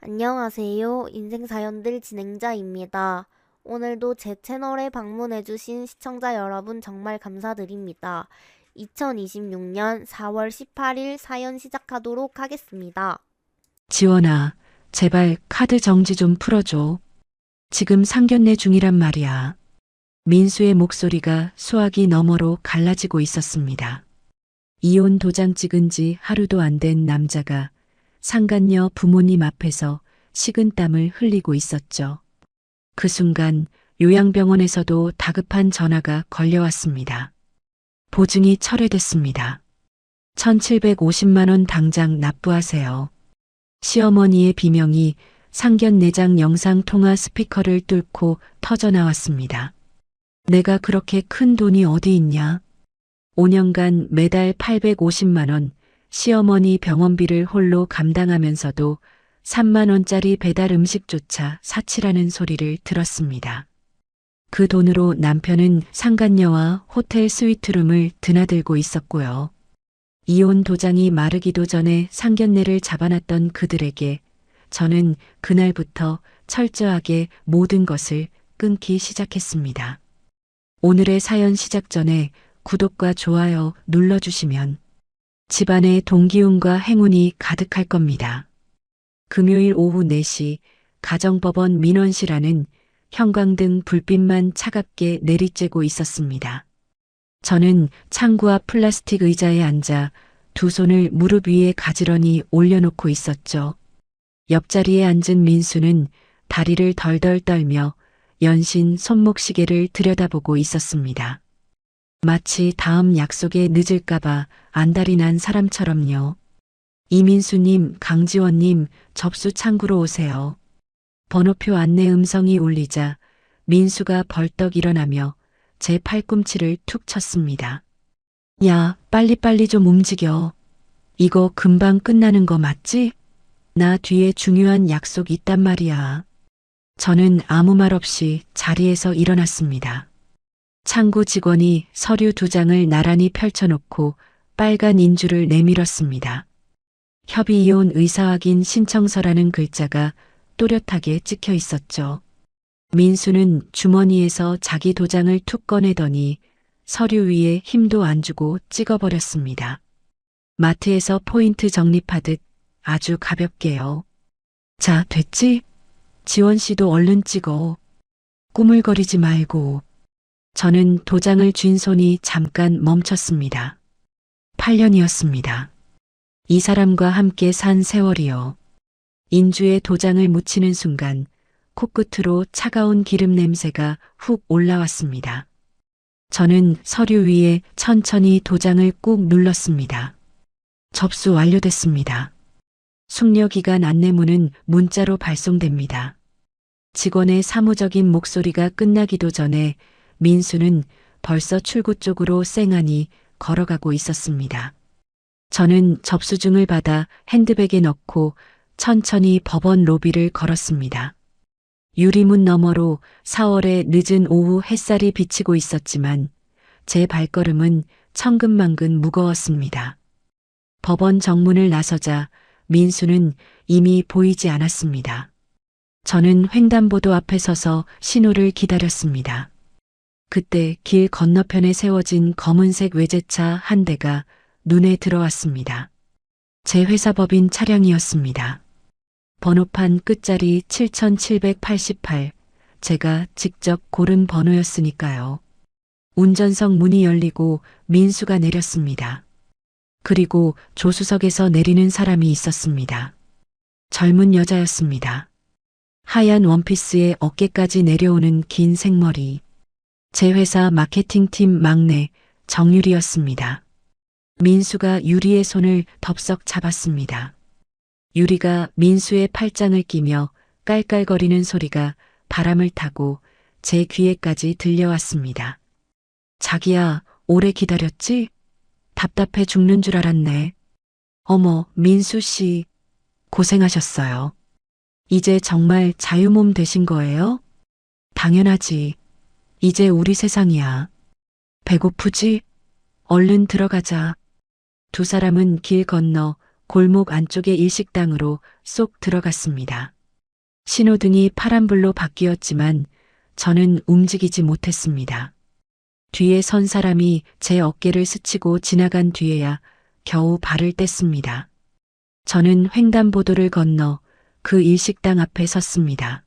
안녕하세요. 인생사연들 진행자입니다. 오늘도 제 채널에 방문해주신 시청자 여러분 정말 감사드립니다. 2026년 4월 18일 사연 시작하도록 하겠습니다. 지원아, 제발 카드 정지 좀 풀어줘. 지금 상견례 중이란 말이야. 민수의 목소리가 수화기 너머로 갈라지고 있었습니다. 이혼 도장 찍은 지 하루도 안 된 남자가 상간녀 부모님 앞에서 식은땀을 흘리고 있었죠. 그 순간 요양병원에서도 다급한 전화가 걸려왔습니다. 보증이 철회됐습니다. 1,750만 원 당장 납부하세요. 시어머니의 비명이 상견례장 영상통화 스피커를 뚫고 터져나왔습니다. 내가 그렇게 큰 돈이 어디 있냐? 5년간 매달 850만 원, 시어머니 병원비를 홀로 감당하면서도 3만 원짜리 배달 음식조차 사치라는 소리를 들었습니다. 그 돈으로 남편은 상간녀와 호텔 스위트룸을 드나들고 있었고요. 이혼 도장이 마르기도 전에 상견례를 잡아놨던 그들에게 저는 그날부터 철저하게 모든 것을 끊기 시작했습니다. 오늘의 사연 시작 전에 구독과 좋아요 눌러주시면 집안에 동기운과 행운이 가득할 겁니다. 금요일 오후 4시 가정법원 민원실 안은 형광등 불빛만 차갑게 내리쬐고 있었습니다. 저는 창구 앞 플라스틱 의자에 앉아 두 손을 무릎 위에 가지런히 올려놓고 있었죠. 옆자리에 앉은 민수는 다리를 덜덜 떨며 연신 손목시계를 들여다보고 있었습니다. 마치 다음 약속에 늦을까봐 안달이 난 사람처럼요. 이민수님, 강지원님, 접수 창구로 오세요. 번호표 안내 음성이 울리자 민수가 벌떡 일어나며 제 팔꿈치를 툭 쳤습니다. 야, 빨리빨리 좀 움직여. 이거 금방 끝나는 거 맞지? 나 뒤에 중요한 약속 있단 말이야. 저는 아무 말 없이 자리에서 일어났습니다. 창구 직원이 서류 2장을 나란히 펼쳐놓고 빨간 인주를 내밀었습니다. 협의이혼 의사확인 신청서라는 글자가 또렷하게 찍혀 있었죠. 민수는 주머니에서 자기 도장을 툭 꺼내더니 서류 위에 힘도 안 주고 찍어버렸습니다. 마트에서 포인트 적립하듯 아주 가볍게요. 자, 됐지? 지원 씨도 얼른 찍어. 꾸물거리지 말고. 저는 도장을 쥔 손이 잠깐 멈췄습니다. 8년이었습니다. 이 사람과 함께 산 세월이요. 인주에 도장을 묻히는 순간 코끝으로 차가운 기름 냄새가 훅 올라왔습니다. 저는 서류 위에 천천히 도장을 꾹 눌렀습니다. 접수 완료됐습니다. 숙려기간 안내문은 문자로 발송됩니다. 직원의 사무적인 목소리가 끝나기도 전에 민수는 벌써 출구 쪽으로 쌩하니 걸어가고 있었습니다. 저는 접수증을 받아 핸드백에 넣고 천천히 법원 로비를 걸었습니다. 유리문 너머로 4월의 늦은 오후 햇살이 비치고 있었지만 제 발걸음은 천근만근 무거웠습니다. 법원 정문을 나서자 민수는 이미 보이지 않았습니다. 저는 횡단보도 앞에 서서 신호를 기다렸습니다. 그때 길 건너편에 세워진 검은색 외제차 한 대가 눈에 들어왔습니다. 제 회사 법인 차량이었습니다. 번호판 끝자리 7788, 제가 직접 고른 번호였으니까요. 운전석 문이 열리고 민수가 내렸습니다. 그리고 조수석에서 내리는 사람이 있었습니다. 젊은 여자였습니다. 하얀 원피스에 어깨까지 내려오는 긴 생머리. 제 회사 마케팅팀 막내 정유리였습니다. 민수가 유리의 손을 덥석 잡았습니다. 유리가 민수의 팔짱을 끼며 깔깔거리는 소리가 바람을 타고 제 귀에까지 들려왔습니다. 자기야, 오래 기다렸지? 답답해 죽는 줄 알았네. 어머, 민수 씨, 고생하셨어요. 이제 정말 자유몸 되신 거예요? 당연하지. 이제 우리 세상이야. 배고프지? 얼른 들어가자. 두 사람은 길 건너 골목 안쪽의 일식당으로 쏙 들어갔습니다. 신호등이 파란불로 바뀌었지만 저는 움직이지 못했습니다. 뒤에 선 사람이 제 어깨를 스치고 지나간 뒤에야 겨우 발을 뗐습니다. 저는 횡단보도를 건너 그 일식당 앞에 섰습니다.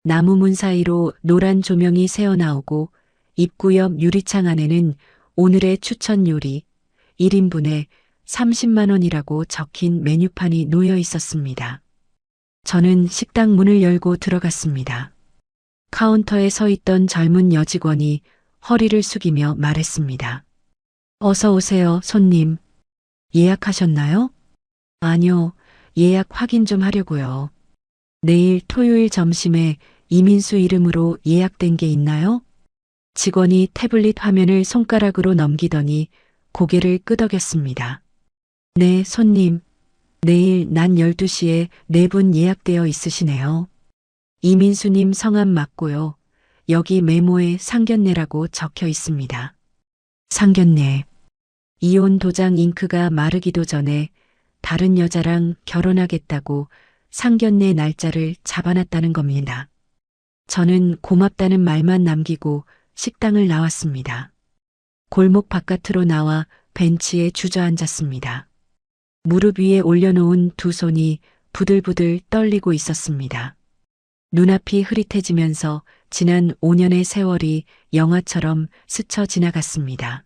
나무 문 사이로 노란 조명이 새어나오고 입구 옆 유리창 안에는 오늘의 추천 요리 1인분에 30만 원이라고 적힌 메뉴판이 놓여 있었습니다. 저는 식당 문을 열고 들어갔습니다. 카운터에 서 있던 젊은 여직원이 허리를 숙이며 말했습니다. 어서 오세요, 손님. 예약하셨나요? 아니요, 예약 확인 좀 하려고요. 내일 토요일 점심에 이민수 이름으로 예약된 게 있나요? 직원이 태블릿 화면을 손가락으로 넘기더니 고개를 끄덕였습니다. 네, 손님. 내일 낮 12시에 4분 예약되어 있으시네요. 이민수님 성함 맞고요. 여기 메모에 상견례라고 적혀 있습니다. 상견례. 이혼 도장 잉크가 마르기도 전에 다른 여자랑 결혼하겠다고 상견례 날짜를 잡아놨다는 겁니다. 저는 고맙다는 말만 남기고 식당을 나왔습니다. 골목 바깥으로 나와 벤치에 주저앉았습니다. 무릎 위에 올려놓은 두 손이 부들부들 떨리고 있었습니다. 눈앞이 흐릿해지면서 지난 5년의 세월이 영화처럼 스쳐 지나갔습니다.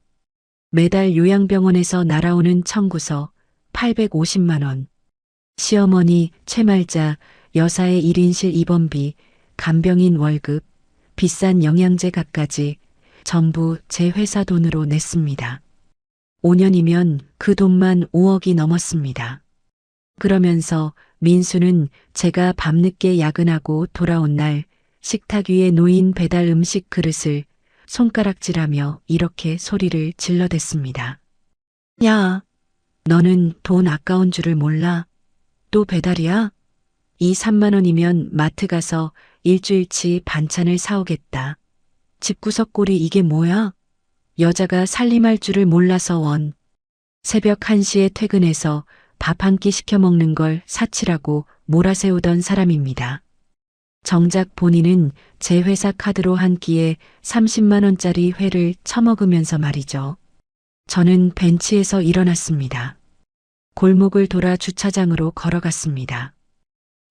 매달 요양병원에서 날아오는 청구서 850만 원, 시어머니 최말자 여사의 1인실 입원비, 간병인 월급, 비싼 영양제 값까지 전부 제 회사 돈으로 냈습니다. 5년이면 그 돈만 5억이 넘었습니다. 그러면서 민수는 제가 밤늦게 야근하고 돌아온 날 식탁 위에 놓인 배달 음식 그릇을 손가락질하며 이렇게 소리를 질러댔습니다. 야, 너는 돈 아까운 줄을 몰라? 또 배달이야? 이 3만 원이면 마트 가서 일주일치 반찬을 사오겠다. 집구석 꼴이 이게 뭐야? 여자가 살림할 줄을 몰라서 원. 새벽 1시에 퇴근해서 밥 한 끼 시켜 먹는 걸 사치라고 몰아세우던 사람입니다. 정작 본인은 제 회사 카드로 한 끼에 30만 원짜리 회를 처먹으면서 말이죠. 저는 벤치에서 일어났습니다. 골목을 돌아 주차장으로 걸어갔습니다.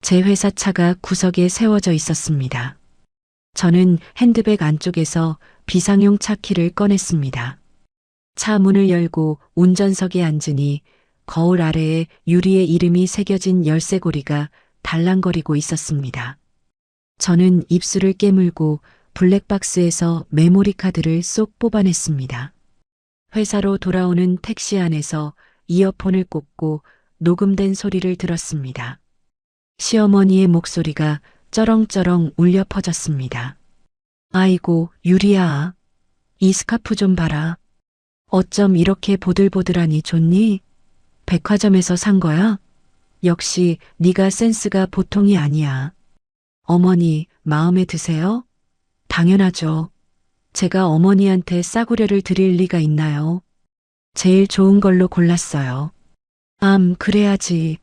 제 회사 차가 구석에 세워져 있었습니다. 저는 핸드백 안쪽에서 비상용 차키를 꺼냈습니다. 차 문을 열고 운전석에 앉으니 거울 아래에 유리에 이름이 새겨진 열쇠고리가 달랑거리고 있었습니다. 저는 입술을 깨물고 블랙박스에서 메모리 카드를 쏙 뽑아냈습니다. 회사로 돌아오는 택시 안에서 이어폰을 꽂고 녹음된 소리를 들었습니다. 시어머니의 목소리가 쩌렁쩌렁 울려 퍼졌습니다. 아이고, 유리야. 이 스카프 좀 봐라. 어쩜 이렇게 보들보들하니 좋니? 백화점에서 산 거야? 역시 네가 센스가 보통이 아니야. 어머니, 마음에 드세요? 당연하죠. 제가 어머니한테 싸구려를 드릴 리가 있나요? 제일 좋은 걸로 골랐어요. 그래야지.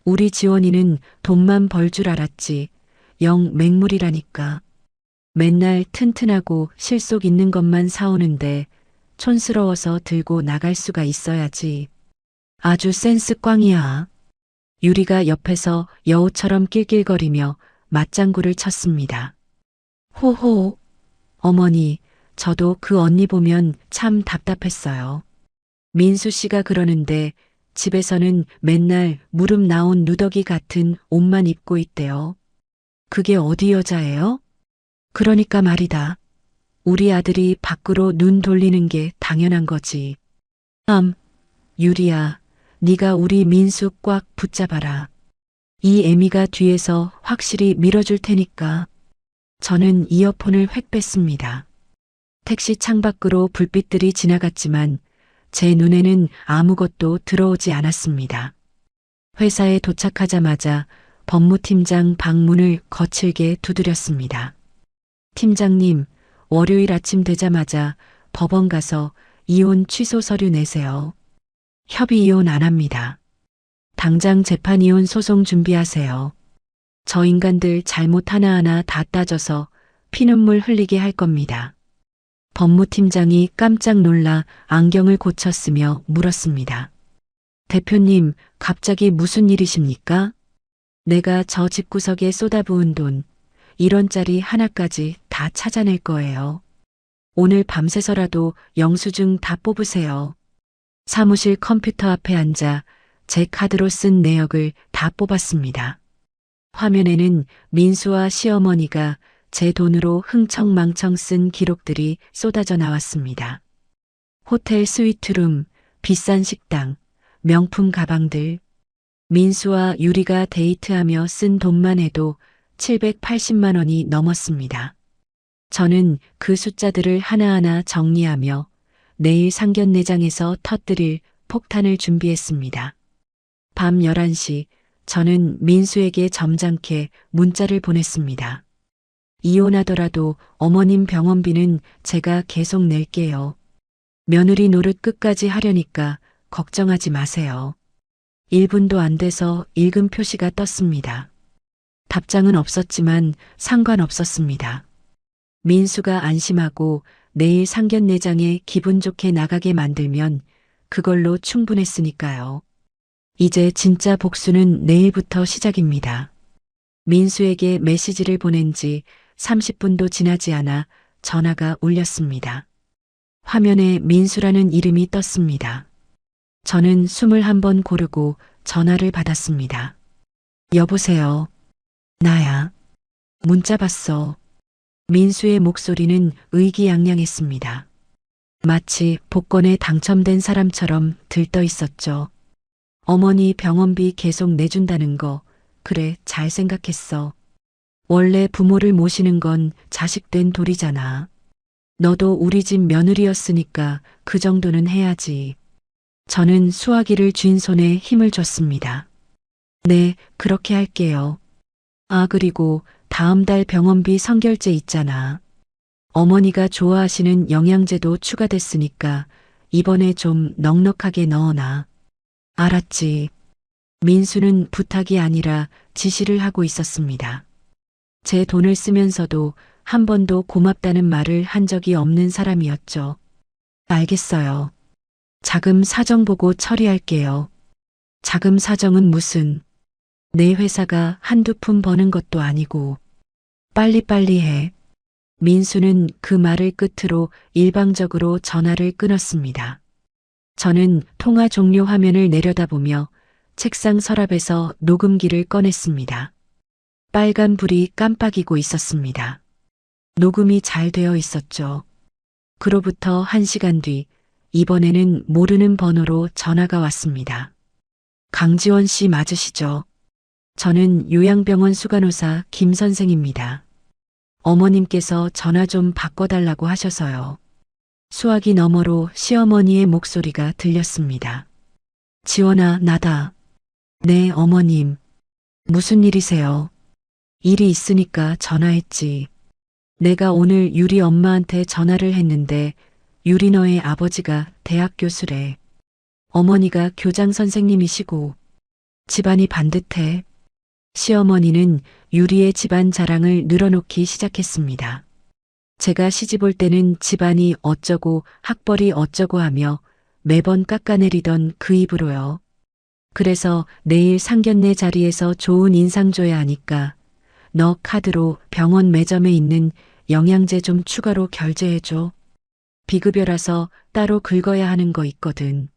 우리 지원이는 돈만 벌 줄 알았지. 영 맹물이라니까. 맨날 튼튼하고 실속 있는 것만 사오는데 촌스러워서 들고 나갈 수가 있어야지. 아주 센스 꽝이야. 유리가 옆에서 여우처럼 낄낄거리며 맞장구를 쳤습니다. 호호. 어머니, 저도 그 언니 보면 참 답답했어요. 민수 씨가 그러는데 집에서는 맨날 무릎 나온 누더기 같은 옷만 입고 있대요. 그게 어디 여자예요? 그러니까 말이다. 우리 아들이 밖으로 눈 돌리는 게 당연한 거지. 유리야, 네가 우리 민수 꽉 붙잡아라. 이 애미가 뒤에서 확실히 밀어줄 테니까. 저는 이어폰을 획 뺐습니다. 택시 창밖으로 불빛들이 지나갔지만 제 눈에는 아무것도 들어오지 않았습니다. 회사에 도착하자마자 법무팀장 방문을 거칠게 두드렸습니다. 팀장님, 월요일 아침 되자마자 법원 가서 이혼 취소 서류 내세요. 협의 이혼 안 합니다. 당장 재판이혼 소송 준비하세요. 저 인간들 잘못 하나하나 다 따져서 피눈물 흘리게 할 겁니다. 법무팀장이 깜짝 놀라 안경을 고쳤으며 물었습니다. 대표님, 갑자기 무슨 일이십니까? 내가 저 집구석에 쏟아부은 돈, 1원짜리 하나까지 다 찾아낼 거예요. 오늘 밤새서라도 영수증 다 뽑으세요. 사무실 컴퓨터 앞에 앉아 제 카드로 쓴 내역을 다 뽑았습니다. 화면에는 민수와 시어머니가 제 돈으로 흥청망청 쓴 기록들이 쏟아져 나왔습니다. 호텔 스위트룸, 비싼 식당, 명품 가방들. 민수와 유리가 데이트하며 쓴 돈만 해도 780만 원이 넘었습니다. 저는 그 숫자들을 하나하나 정리하며 내일 상견례장에서 터뜨릴 폭탄을 준비했습니다. 밤 11시 저는 민수에게 점잖게 문자를 보냈습니다. 이혼하더라도 어머님 병원비는 제가 계속 낼게요. 며느리 노릇 끝까지 하려니까 걱정하지 마세요. 1분도 안 돼서 읽음 표시가 떴습니다. 답장은 없었지만 상관없었습니다. 민수가 안심하고 내일 상견례장에 기분 좋게 나가게 만들면 그걸로 충분했으니까요. 이제 진짜 복수는 내일부터 시작입니다. 민수에게 메시지를 보낸 지 30분도 지나지 않아 전화가 울렸습니다. 화면에 민수라는 이름이 떴습니다. 저는 숨을 한번 고르고 전화를 받았습니다. 여보세요. 나야. 문자 봤어. 민수의 목소리는 의기양양했습니다. 마치 복권에 당첨된 사람처럼 들떠 있었죠. 어머니 병원비 계속 내준다는 거, 그래, 잘 생각했어. 원래 부모를 모시는 건 자식된 도리잖아. 너도 우리 집 며느리였으니까 그 정도는 해야지. 저는 수화기를 쥔 손에 힘을 줬습니다. 네, 그렇게 할게요. 아, 그리고 다음 달 병원비 선결제 있잖아. 어머니가 좋아하시는 영양제도 추가됐으니까 이번에 좀 넉넉하게 넣어놔. 알았지. 민수는 부탁이 아니라 지시를 하고 있었습니다. 제 돈을 쓰면서도 한 번도 고맙다는 말을 한 적이 없는 사람이었죠. 알겠어요. 자금 사정 보고 처리할게요. 자금 사정은 무슨? 내 회사가 한두 푼 버는 것도 아니고. 빨리빨리 해. 민수는 그 말을 끝으로 일방적으로 전화를 끊었습니다. 저는 통화 종료 화면을 내려다보며 책상 서랍에서 녹음기를 꺼냈습니다. 빨간 불이 깜빡이고 있었습니다. 녹음이 잘 되어 있었죠. 그로부터 1시간 뒤, 이번에는 모르는 번호로 전화가 왔습니다. 강지원 씨 맞으시죠? 저는 요양병원 수간호사 김 선생입니다. 어머님께서 전화 좀 바꿔달라고 하셔서요. 수화기 너머로 시어머니의 목소리가 들렸습니다. 지원아, 나다. 네, 어머님. 무슨 일이세요? 일이 있으니까 전화했지. 내가 오늘 유리 엄마한테 전화를 했는데 유리 너의 아버지가 대학 교수래. 어머니가 교장 선생님이시고 집안이 반듯해. 시어머니는 유리의 집안 자랑을 늘어놓기 시작했습니다. 제가 시집 올 때는 집안이 어쩌고 학벌이 어쩌고 하며 매번 깎아내리던 그 입으로요. 그래서 내일 상견례 자리에서 좋은 인상 줘야 하니까 너 카드로 병원 매점에 있는 영양제 좀 추가로 결제해줘. 비급여라서 따로 긁어야 하는 거 있거든.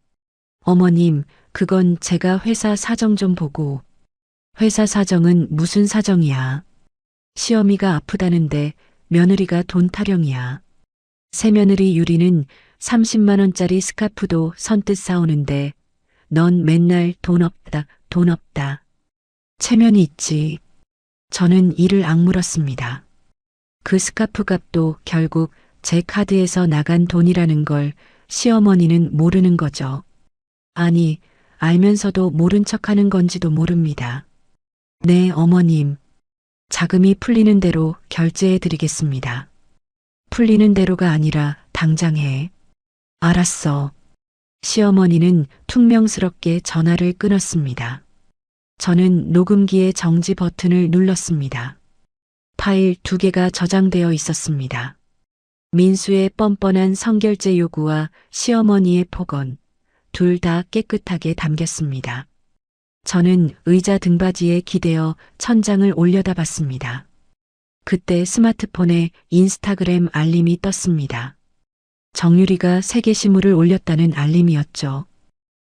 어머님, 그건 제가 회사 사정 좀 보고. 회사 사정은 무슨 사정이야? 시어미가 아프다는데 며느리가 돈 타령이야. 새며느리 유리는 30만 원짜리 스카프도 선뜻 사오는데 넌 맨날 돈 없다, 돈 없다. 체면이 있지. 저는 이를 악물었습니다. 그 스카프 값도 결국 제 카드에서 나간 돈이라는 걸 시어머니는 모르는 거죠. 아니, 알면서도 모른 척하는 건지도 모릅니다. 네, 어머님. 자금이 풀리는 대로 결제해 드리겠습니다. 풀리는 대로가 아니라 당장 해. 알았어. 시어머니는 퉁명스럽게 전화를 끊었습니다. 저는 녹음기의 정지 버튼을 눌렀습니다. 파일 2개가 저장되어 있었습니다. 민수의 뻔뻔한 성결제 요구와 시어머니의 폭언, 둘 다 깨끗하게 담겼습니다. 저는 의자 등받이에 기대어 천장을 올려다봤습니다. 그때 스마트폰에 인스타그램 알림이 떴습니다. 정유리가 새 게시물을 올렸다는 알림이었죠.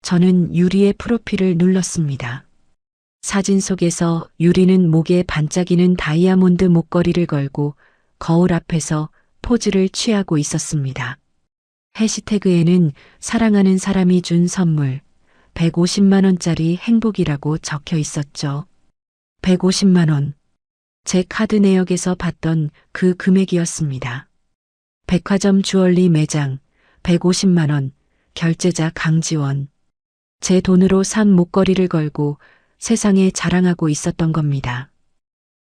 저는 유리의 프로필을 눌렀습니다. 사진 속에서 유리는 목에 반짝이는 다이아몬드 목걸이를 걸고 거울 앞에서 포즈를 취하고 있었습니다. 해시태그에는 사랑하는 사람이 준 선물 150만 원짜리 행복이라고 적혀 있었죠. 150만 원. 제 카드 내역에서 봤던 그 금액이었습니다. 백화점 주얼리 매장 150만 원, 결제자 강지원. 제 돈으로 산 목걸이를 걸고 세상에 자랑하고 있었던 겁니다.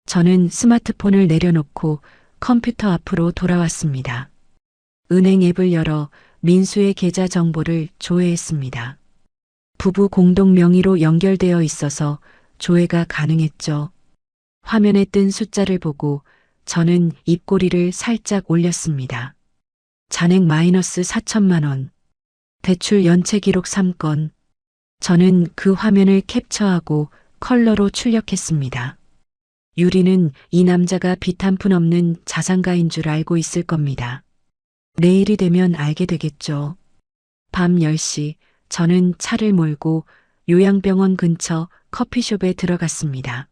저는 스마트폰을 내려놓고 컴퓨터 앞으로 돌아왔습니다. 은행 앱을 열어 민수의 계좌 정보를 조회했습니다. 부부 공동 명의로 연결되어 있어서 조회가 가능했죠. 화면에 뜬 숫자를 보고 저는 입꼬리를 살짝 올렸습니다. 잔액 마이너스 4천만 원. 대출 연체 기록 3건. 저는 그 화면을 캡처하고 컬러로 출력했습니다. 유리는 이 남자가 빚 한 푼 없는 자산가인 줄 알고 있을 겁니다. 내일이 되면 알게 되겠죠. 밤 10시 저는 차를 몰고 요양병원 근처 커피숍에 들어갔습니다.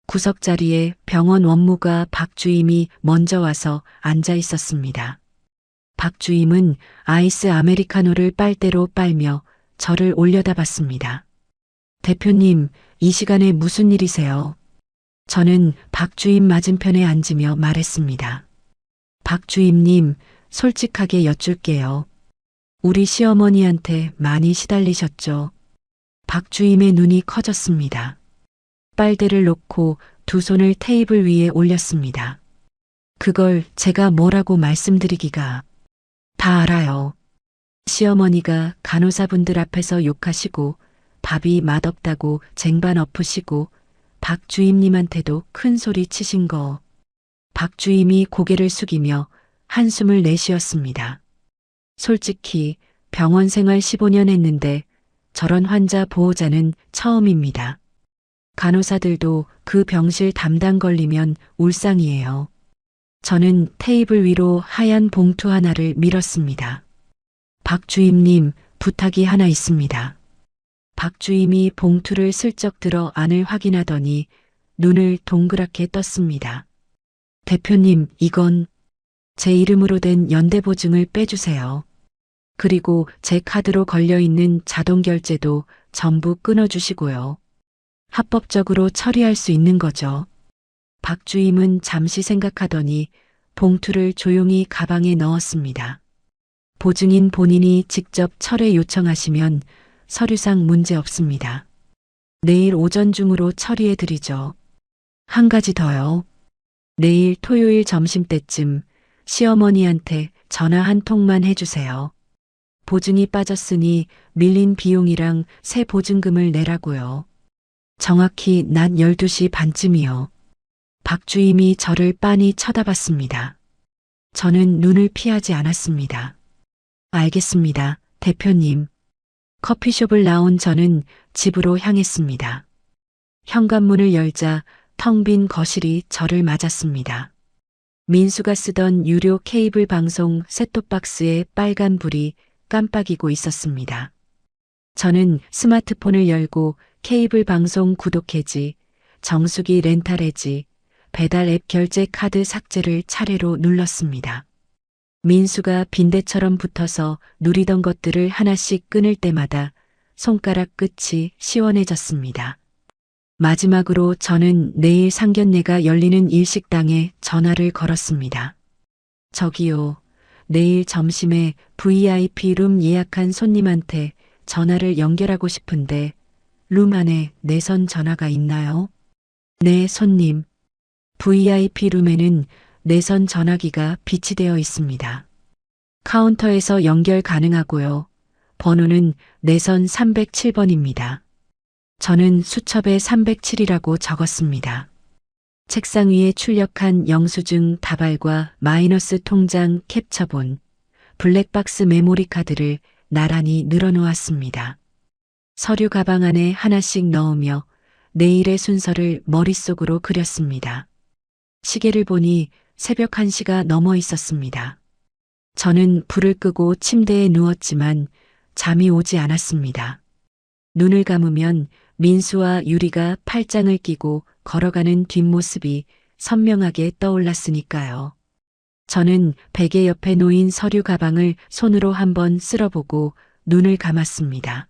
구석자리에 병원 원무가 박주임이 먼저 와서 앉아 있었습니다. 박주임은 아이스 아메리카노를 빨대로 빨며 저를 올려다봤습니다. 대표님, 이 시간에 무슨 일이세요? 저는 박주임 맞은편에 앉으며 말했습니다. 박주임님, 솔직하게 여쭐게요. 우리 시어머니한테 많이 시달리셨죠? 박주임의 눈이 커졌습니다. 빨대를 놓고 두 손을 테이블 위에 올렸습니다. 그걸 제가 뭐라고 말씀드리기가. 다 알아요. 시어머니가 간호사분들 앞에서 욕하시고 밥이 맛없다고 쟁반 엎으시고 박 주임님한테도 큰 소리 치신 거. 박 주임이 고개를 숙이며 한숨을 내쉬었습니다. 솔직히 병원 생활 15년 했는데 저런 환자 보호자는 처음입니다. 간호사들도 그 병실 담당 걸리면 울상이에요. 저는 테이블 위로 하얀 봉투 하나를 밀었습니다. 박 주임님, 부탁이 하나 있습니다. 박 주임이 봉투를 슬쩍 들어 안을 확인하더니 눈을 동그랗게 떴습니다. 대표님, 이건 제 이름으로 된 연대보증을 빼주세요. 그리고 제 카드로 걸려있는 자동결제도 전부 끊어주시고요. 합법적으로 처리할 수 있는 거죠. 박 주임은 잠시 생각하더니 봉투를 조용히 가방에 넣었습니다. 보증인 본인이 직접 철회 요청하시면 서류상 문제 없습니다. 내일 오전 중으로 처리해 드리죠. 한 가지 더요. 내일 토요일 점심때쯤 시어머니한테 전화 한 통만 해주세요. 보증이 빠졌으니 밀린 비용이랑 새 보증금을 내라고요. 정확히 낮 12시 반쯤이요. 박주임이 저를 빤히 쳐다봤습니다. 저는 눈을 피하지 않았습니다. 알겠습니다, 대표님. 커피숍을 나온 저는 집으로 향했습니다. 현관문을 열자 텅 빈 거실이 저를 맞았습니다. 민수가 쓰던 유료 케이블 방송 셋톱박스에 빨간 불이 깜빡이고 있었습니다. 저는 스마트폰을 열고 케이블 방송 구독 해지, 정수기 렌탈 해지, 배달 앱 결제 카드 삭제를 차례로 눌렀습니다. 민수가 빈대처럼 붙어서 누리던 것들을 하나씩 끊을 때마다 손가락 끝이 시원해졌습니다. 마지막으로 저는 내일 상견례가 열리는 일식당에 전화를 걸었습니다. 저기요, 내일 점심에 VIP 룸 예약한 손님한테 전화를 연결하고 싶은데 룸 안에 내선 전화가 있나요? 네, 손님. VIP 룸에는 내선 전화기가 비치되어 있습니다. 카운터에서 연결 가능하고요. 번호는 내선 307번입니다. 저는 수첩에 307이라고 적었습니다. 책상 위에 출력한 영수증 다발과 마이너스 통장 캡처본, 블랙박스 메모리 카드를 나란히 늘어놓았습니다. 서류 가방 안에 하나씩 넣으며 내일의 순서를 머릿속으로 그렸습니다. 시계를 보니 새벽 1시가 넘어 있었습니다. 저는 불을 끄고 침대에 누웠지만 잠이 오지 않았습니다. 눈을 감으면 민수와 유리가 팔짱을 끼고 걸어가는 뒷모습이 선명하게 떠올랐으니까요. 저는 베개 옆에 놓인 서류 가방을 손으로 한번 쓸어보고 눈을 감았습니다.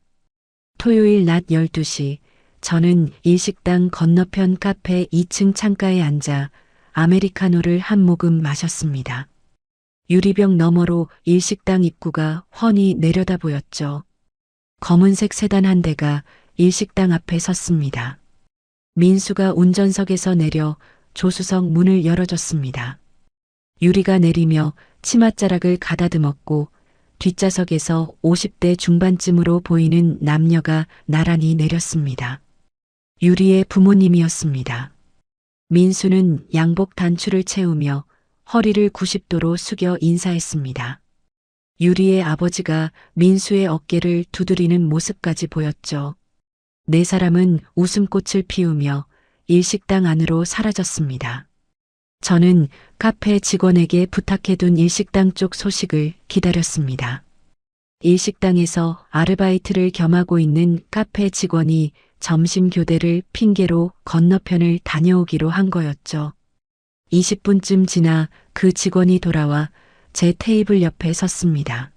토요일 낮 12시, 저는 일식당 건너편 카페 2층 창가에 앉아 아메리카노를 한 모금 마셨습니다. 유리병 너머로 일식당 입구가 훤히 내려다 보였죠. 검은색 세단 한 대가 일식당 앞에 섰습니다. 민수가 운전석에서 내려 조수석 문을 열어줬습니다. 유리가 내리며 치맛자락을 가다듬었고 뒷좌석에서 50대 중반쯤으로 보이는 남녀가 나란히 내렸습니다. 유리의 부모님이었습니다. 민수는 양복 단추를 채우며 허리를 90도로 숙여 인사했습니다. 유리의 아버지가 민수의 어깨를 두드리는 모습까지 보였죠. 네 사람은 웃음꽃을 피우며 일식당 안으로 사라졌습니다. 저는 카페 직원에게 부탁해둔 일식당 쪽 소식을 기다렸습니다. 일식당에서 아르바이트를 겸하고 있는 카페 직원이 점심 교대를 핑계로 건너편을 다녀오기로 한 거였죠. 20분쯤 지나 그 직원이 돌아와 제 테이블 옆에 섰습니다.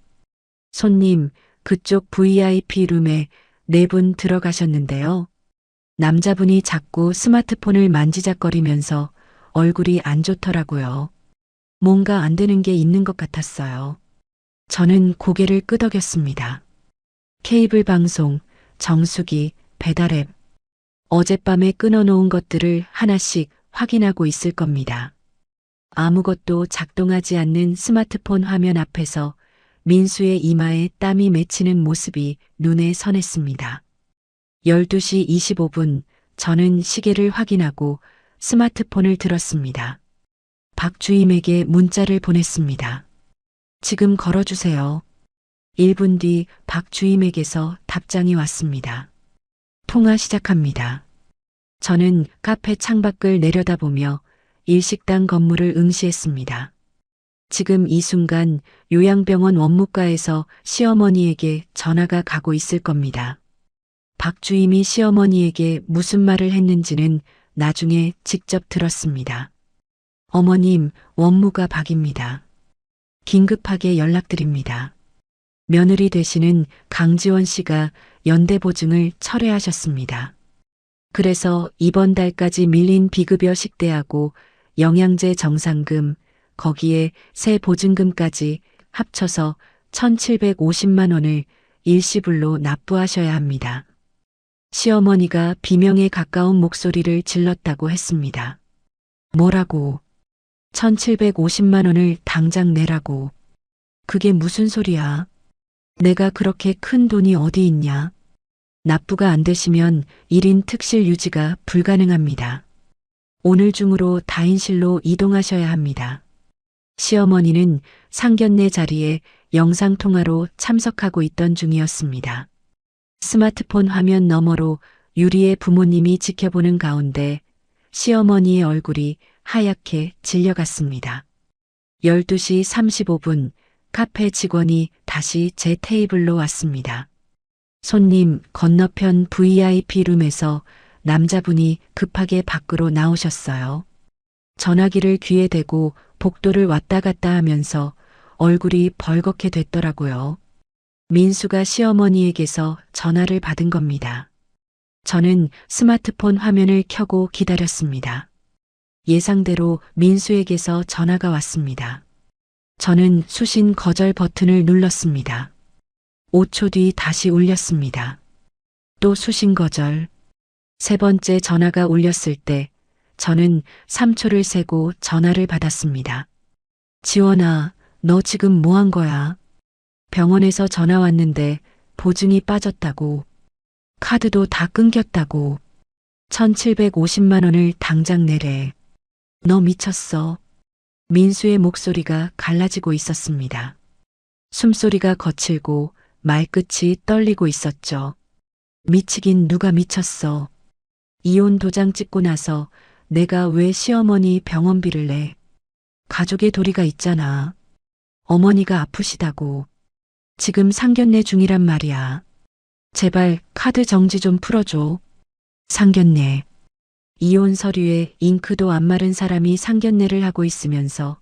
손님, 그쪽 VIP 룸에 4분 들어가셨는데요. 남자분이 자꾸 스마트폰을 만지작거리면서 얼굴이 안 좋더라고요. 뭔가 안 되는 게 있는 것 같았어요. 저는 고개를 끄덕였습니다. 케이블 방송, 정수기, 배달앱. 어젯밤에 끊어놓은 것들을 하나씩 확인하고 있을 겁니다. 아무것도 작동하지 않는 스마트폰 화면 앞에서 민수의 이마에 땀이 맺히는 모습이 눈에 선했습니다. 12시 25분, 저는 시계를 확인하고 스마트폰을 들었습니다. 박주임에게 문자를 보냈습니다. 지금 걸어주세요. 1분 뒤 박주임에게서 답장이 왔습니다. 통화 시작합니다. 저는 카페 창밖을 내려다보며 일식당 건물을 응시했습니다. 지금 이 순간 요양병원 원무과에서 시어머니에게 전화가 가고 있을 겁니다. 박주임이 시어머니에게 무슨 말을 했는지는 나중에 직접 들었습니다. 어머님, 원무가 박입니다. 긴급하게 연락드립니다. 며느리 되시는 강지원 씨가 연대보증을 철회하셨습니다. 그래서 이번 달까지 밀린 비급여 식대하고 영양제 정상금, 거기에 새 보증금까지 합쳐서 1,750만 원을 일시불로 납부하셔야 합니다. 시어머니가 비명에 가까운 목소리를 질렀다고 했습니다. 뭐라고? 1,750만 원을 당장 내라고. 그게 무슨 소리야? 내가 그렇게 큰 돈이 어디 있냐? 납부가 안 되시면 1인 특실 유지가 불가능합니다. 오늘 중으로 다인실로 이동하셔야 합니다. 시어머니는 상견례 자리에 영상통화로 참석하고 있던 중이었습니다. 스마트폰 화면 너머로 유리의 부모님이 지켜보는 가운데 시어머니의 얼굴이 하얗게 질려갔습니다. 12시 35분 카페 직원이 다시 제 테이블로 왔습니다. 손님, 건너편 VIP 룸에서 남자분이 급하게 밖으로 나오셨어요. 전화기를 귀에 대고 복도를 왔다 갔다 하면서 얼굴이 벌겋게 됐더라고요. 민수가 시어머니에게서 전화를 받은 겁니다. 저는 스마트폰 화면을 켜고 기다렸습니다. 예상대로 민수에게서 전화가 왔습니다. 저는 수신 거절 버튼을 눌렀습니다. 5초 뒤 다시 울렸습니다. 또 수신 거절. 세 번째 전화가 울렸을 때 저는 3초를 세고 전화를 받았습니다. 지원아, 너 지금 뭐 한 거야? 병원에서 전화 왔는데 보증이 빠졌다고. 카드도 다 끊겼다고. 1750만 원을 당장 내래. 너 미쳤어. 민수의 목소리가 갈라지고 있었습니다. 숨소리가 거칠고 말끝이 떨리고 있었죠. 미치긴 누가 미쳤어. 이혼 도장 찍고 나서 내가 왜 시어머니 병원비를 내? 가족의 도리가 있잖아. 어머니가 아프시다고. 지금 상견례 중이란 말이야. 제발 카드 정지 좀 풀어줘. 상견례. 이혼 서류에 잉크도 안 마른 사람이 상견례를 하고 있으면서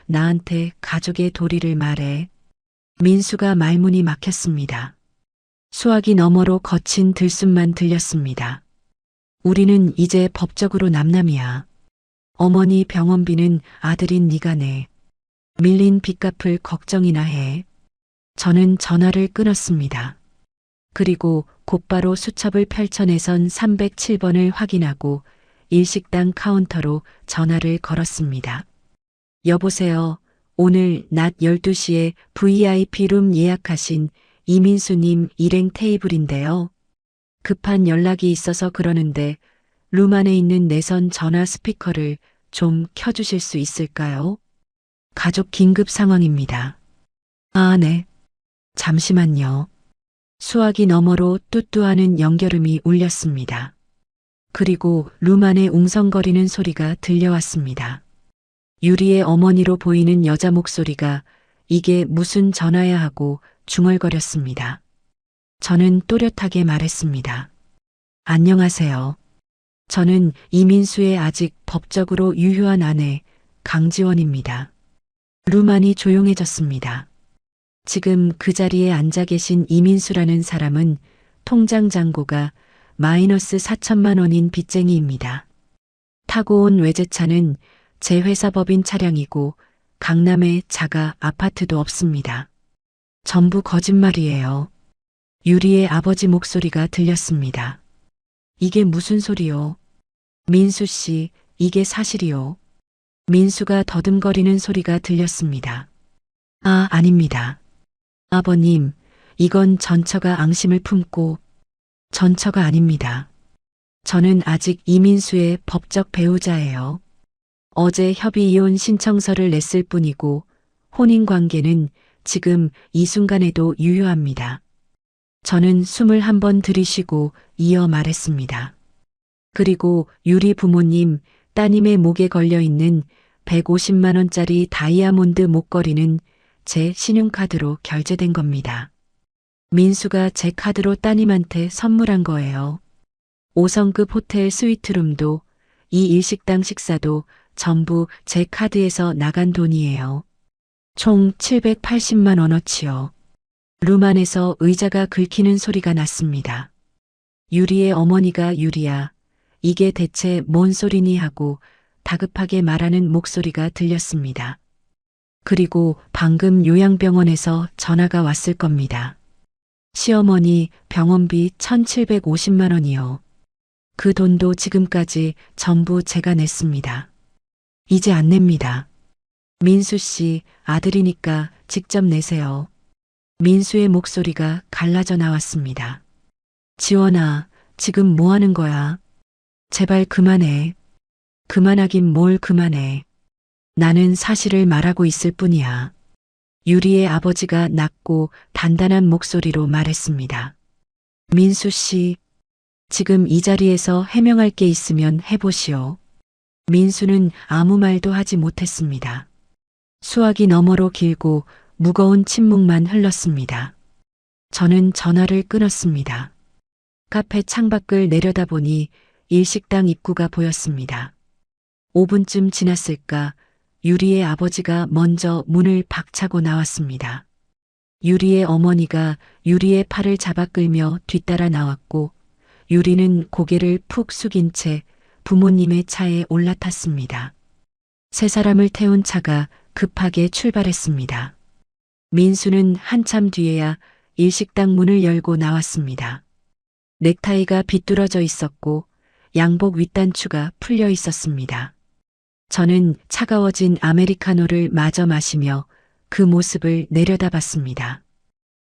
나한테 가족의 도리를 말해. 민수가 말문이 막혔습니다. 수화기 너머로 거친 들숨만 들렸습니다. 우리는 이제 법적으로 남남이야. 어머니 병원비는 아들인 네가 내. 밀린 빚 갚을 걱정이나 해. 저는 전화를 끊었습니다. 그리고 곧바로 수첩을 펼쳐내선 307번을 확인하고 일식당 카운터로 전화를 걸었습니다. 여보세요. 오늘 낮 12시에 VIP 룸 예약하신 이민수님 일행 테이블인데요. 급한 연락이 있어서 그러는데 룸 안에 있는 내선 전화 스피커를 좀 켜주실 수 있을까요? 가족 긴급 상황입니다. 아, 네. 잠시만요. 수화기 너머로 뚜뚜하는 연결음이 울렸습니다. 그리고 룸 안에 웅성거리는 소리가 들려왔습니다. 유리의 어머니로 보이는 여자 목소리가 이게 무슨 전화야 하고 중얼거렸습니다. 저는 또렷하게 말했습니다. 안녕하세요. 저는 이민수의 아직 법적으로 유효한 아내 강지원입니다. 룸 안이 조용해졌습니다. 지금 그 자리에 앉아 계신 이민수라는 사람은 통장 잔고가 마이너스 4천만 원인 빚쟁이입니다. 타고 온 외제차는 제 회사 법인 차량이고 강남에 자가 아파트도 없습니다. 전부 거짓말이에요. 유리의 아버지 목소리가 들렸습니다. 이게 무슨 소리요? 민수 씨, 이게 사실이요. 민수가 더듬거리는 소리가 들렸습니다. 아, 아닙니다. 아버님, 이건 전처가 앙심을 품고 전처가 아닙니다. 저는 아직 이민수의 법적 배우자예요. 어제 협의 이혼 신청서를 냈을 뿐이고 혼인 관계는 지금 이 순간에도 유효합니다. 저는 숨을 한번 들이쉬고 이어 말했습니다. 그리고 유리 부모님, 따님의 목에 걸려 있는 150만 원짜리 다이아몬드 목걸이는 제 신용카드로 결제된 겁니다. 민수가 제 카드로 따님한테 선물한 거예요. 5성급 호텔 스위트룸도 이 일식당 식사도 전부 제 카드에서 나간 돈이에요. 총 780만 원어치요. 룸 안에서 의자가 긁히는 소리가 났습니다. 유리의 어머니가 유리야, 이게 대체 뭔 소리니 하고 다급하게 말하는 목소리가 들렸습니다. 그리고 방금 요양병원에서 전화가 왔을 겁니다. 시어머니 병원비 1750만 원이요. 그 돈도 지금까지 전부 제가 냈습니다. 이제 안 냅니다. 민수 씨 아들이니까 직접 내세요. 민수의 목소리가 갈라져 나왔습니다. 지원아, 지금 뭐 하는 거야? 제발 그만해. 그만하긴 뭘 그만해. 나는 사실을 말하고 있을 뿐이야. 유리의 아버지가 낮고 단단한 목소리로 말했습니다. 민수 씨, 지금 이 자리에서 해명할 게 있으면 해보시오. 민수는 아무 말도 하지 못했습니다. 수화기 너머로 길고 무거운 침묵만 흘렀습니다. 저는 전화를 끊었습니다. 카페 창밖을 내려다보니 일식당 입구가 보였습니다. 5분쯤 지났을까 유리의 아버지가 먼저 문을 박차고 나왔습니다. 유리의 어머니가 유리의 팔을 잡아 끌며 뒤따라 나왔고 유리는 고개를 푹 숙인 채 부모님의 차에 올라탔습니다. 세 사람을 태운 차가 급하게 출발했습니다. 민수는 한참 뒤에야 일식당 문을 열고 나왔습니다. 넥타이가 비뚤어져 있었고 양복 윗단추가 풀려 있었습니다. 저는 차가워진 아메리카노를 마저 마시며 그 모습을 내려다봤습니다.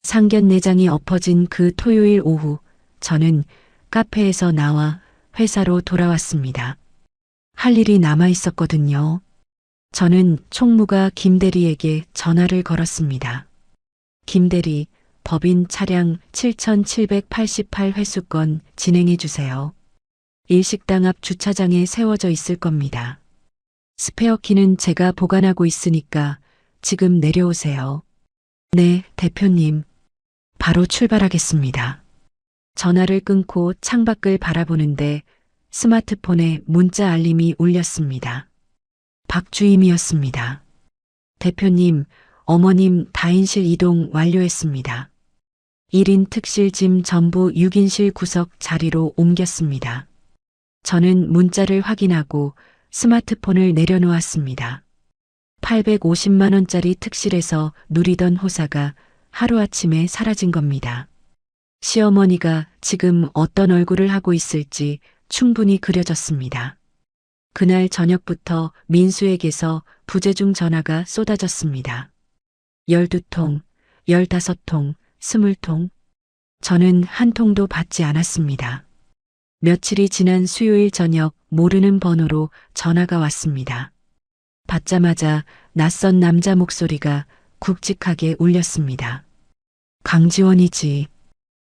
상견례장이 엎어진 그 토요일 오후 저는 카페에서 나와 회사로 돌아왔습니다. 할 일이 남아 있었거든요. 저는 총무가 김대리에게 전화를 걸었습니다. 김대리, 법인 차량 7788 회수권 진행해 주세요. 일식당 앞 주차장에 세워져 있을 겁니다. 스페어 키는 제가 보관하고 있으니까 지금 내려오세요. 네, 대표님. 바로 출발하겠습니다. 전화를 끊고 창밖을 바라보는데 스마트폰에 문자 알림이 울렸습니다. 박주임이었습니다. 대표님, 어머님 다인실 이동 완료했습니다. 1인 특실 짐 전부 6인실 구석 자리로 옮겼습니다. 저는 문자를 확인하고 스마트폰을 내려놓았습니다. 850만 원짜리 특실에서 누리던 호사가 하루아침에 사라진 겁니다. 시어머니가 지금 어떤 얼굴을 하고 있을지 충분히 그려졌습니다. 그날 저녁부터 민수에게서 부재중 전화가 쏟아졌습니다. 12통, 15통, 20통. 저는 한 통도 받지 않았습니다. 며칠이 지난 수요일 저녁 모르는 번호로 전화가 왔습니다. 받자마자 낯선 남자 목소리가 굵직하게 울렸습니다. 강지원이지.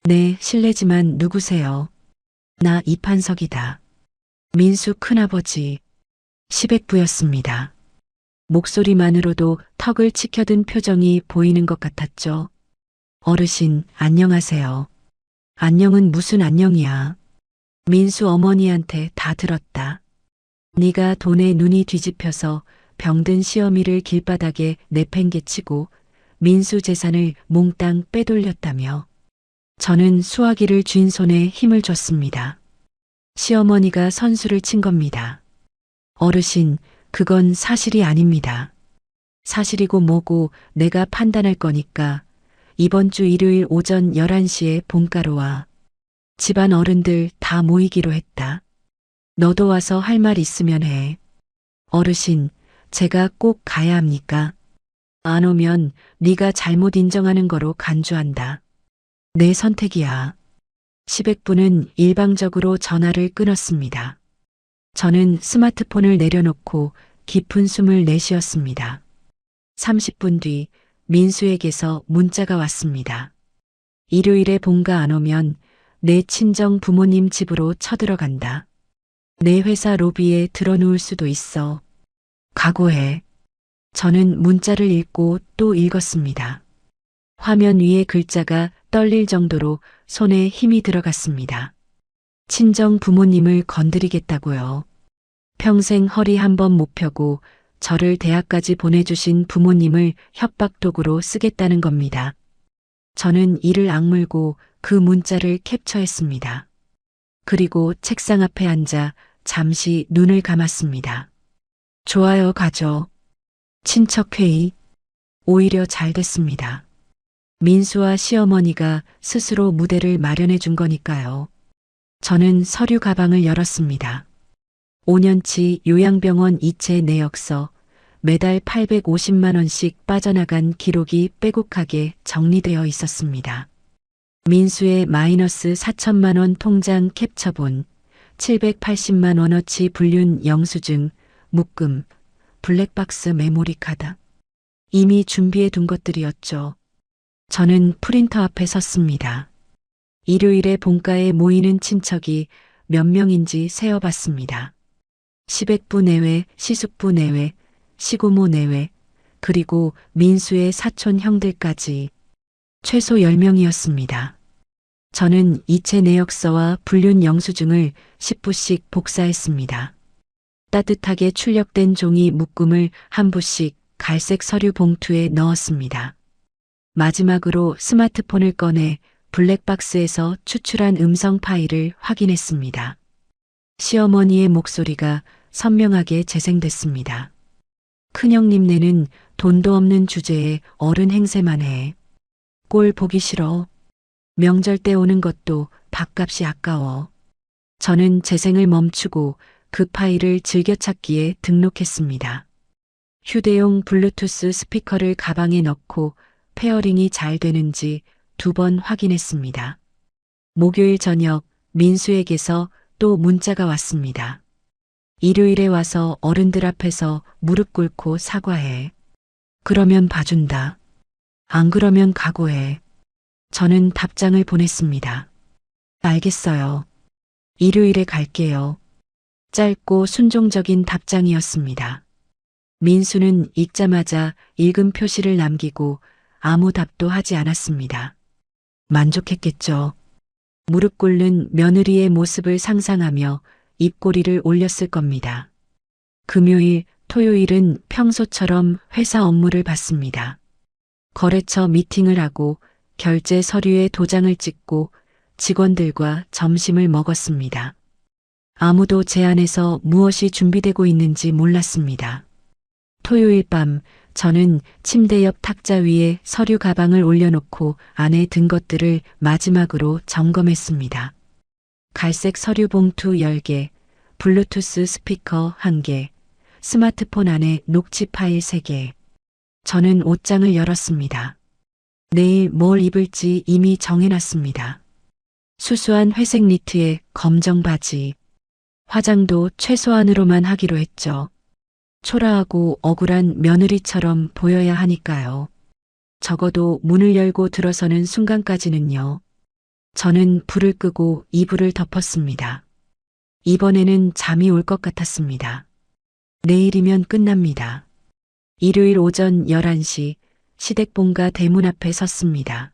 네, 실례지만 누구세요? 나 이판석이다. 민수 큰아버지. 시백부였습니다. 목소리만으로도 턱을 치켜든 표정이 보이는 것 같았죠. 어르신, 안녕하세요. 안녕은 무슨 안녕이야. 민수 어머니한테 다 들었다. 네가 돈에 눈이 뒤집혀서 병든 시어미를 길바닥에 내팽개치고 민수 재산을 몽땅 빼돌렸다며. 저는 수화기를 쥔 손에 힘을 줬습니다. 시어머니가 선수를 친 겁니다. 어르신, 그건 사실이 아닙니다. 사실이고 뭐고 내가 판단할 거니까 이번 주 일요일 오전 11시에 본가로 와. 집안 어른들 다 모이기로 했다. 너도 와서 할 말 있으면 해. 어르신, 제가 꼭 가야 합니까? 안 오면 네가 잘못 인정하는 거로 간주한다. 내 선택이야. 시백부는 일방적으로 전화를 끊었습니다. 저는 스마트폰을 내려놓고 깊은 숨을 내쉬었습니다. 30분 뒤 민수에게서 문자가 왔습니다. 일요일에 본가 안 오면 내 친정 부모님 집으로 쳐들어간다. 내 회사 로비에 들어누울 수도 있어. 각오해. 저는 문자를 읽고 또 읽었습니다. 화면 위에 글자가 떨릴 정도로 손에 힘이 들어갔습니다. 친정 부모님을 건드리겠다고요. 평생 허리 한번 못 펴고 저를 대학까지 보내주신 부모님을 협박도구로 쓰겠다는 겁니다. 저는 이를 악물고 그 문자를 캡처했습니다. 그리고 책상 앞에 앉아 잠시 눈을 감았습니다. 좋아요 가죠. 친척회의. 오히려 잘 됐습니다. 민수와 시어머니가 스스로 무대를 마련해 준 거니까요. 저는 서류 가방을 열었습니다. 5년치 요양병원 이체 내역서, 매달 850만 원씩 빠져나간 기록이 빼곡하게 정리되어 있었습니다. 민수의 마이너스 4천만 원 통장 캡처본, 780만 원어치 불륜 영수증, 묶음, 블랙박스 메모리 카드. 이미 준비해 둔 것들이었죠. 저는 프린터 앞에 섰습니다. 일요일에 본가에 모이는 친척이 몇 명인지 세어봤습니다. 시백부 내외, 시숙부 내외, 시고모 내외, 그리고 민수의 사촌 형들까지 최소 10명이었습니다. 저는 이체 내역서와 불륜 영수증을 10부씩 복사했습니다. 따뜻하게 출력된 종이 묶음을 한 부씩 갈색 서류 봉투에 넣었습니다. 마지막으로 스마트폰을 꺼내 블랙박스에서 추출한 음성 파일을 확인했습니다. 시어머니의 목소리가 선명하게 재생됐습니다. 큰형님네는 돈도 없는 주제에 어른 행세만 해. 꼴 보기 싫어. 명절 때 오는 것도 밥값이 아까워. 저는 재생을 멈추고 그 파일을 즐겨찾기에 등록했습니다. 휴대용 블루투스 스피커를 가방에 넣고 페어링이 잘 되는지 2번 확인했습니다. 목요일 저녁 민수에게서 또 문자가 왔습니다. 일요일에 와서 어른들 앞에서 무릎 꿇고 사과해. 그러면 봐준다. 안 그러면 각오해. 저는 답장을 보냈습니다. 알겠어요. 일요일에 갈게요. 짧고 순종적인 답장이었습니다. 민수는 읽자마자 읽음 표시를 남기고 아무 답도 하지 않았습니다. 만족했겠죠. 무릎 꿇는 며느리의 모습을 상상하며 입꼬리를 올렸을 겁니다. 금요일, 토요일은 평소처럼 회사 업무를 받습니다. 거래처 미팅을 하고 결제 서류에 도장을 찍고 직원들과 점심을 먹었습니다. 아무도 제 안에서 무엇이 준비되고 있는지 몰랐습니다. 토요일 밤 저는 침대 옆 탁자 위에 서류 가방을 올려놓고 안에 든 것들을 마지막으로 점검했습니다. 갈색 서류 봉투 10개, 블루투스 스피커 1개, 스마트폰 안에 녹취 파일 3개. 저는 옷장을 열었습니다. 내일 뭘 입을지 이미 정해놨습니다. 수수한 회색 니트에 검정 바지. 화장도 최소한으로만 하기로 했죠. 초라하고 억울한 며느리처럼 보여야 하니까요. 적어도 문을 열고 들어서는 순간까지는요. 저는 불을 끄고 이불을 덮었습니다. 이번에는 잠이 올 것 같았습니다. 내일이면 끝납니다. 일요일 오전 11시 시댁본가 대문 앞에 섰습니다.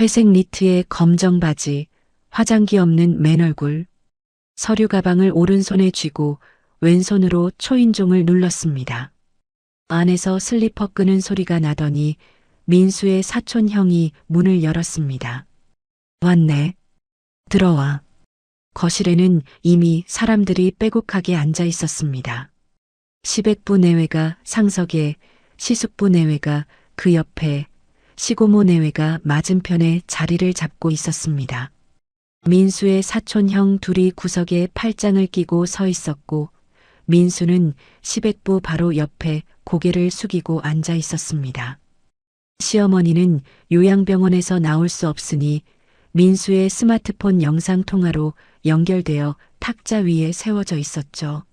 회색 니트에 검정 바지, 화장기 없는 맨 얼굴, 서류 가방을 오른손에 쥐고 왼손으로 초인종을 눌렀습니다. 안에서 슬리퍼 끄는 소리가 나더니 민수의 사촌 형이 문을 열었습니다. 왔네. 들어와. 거실에는 이미 사람들이 빼곡하게 앉아 있었습니다. 시백부 내외가 상석에, 시숙부 내외가 그 옆에, 시고모 내외가 맞은편에 자리를 잡고 있었습니다. 민수의 사촌 형 둘이 구석에 팔짱을 끼고 서 있었고 민수는 시백부 바로 옆에 고개를 숙이고 앉아 있었습니다. 시어머니는 요양병원에서 나올 수 없으니 민수의 스마트폰 영상통화로 연결되어 탁자 위에 세워져 있었죠.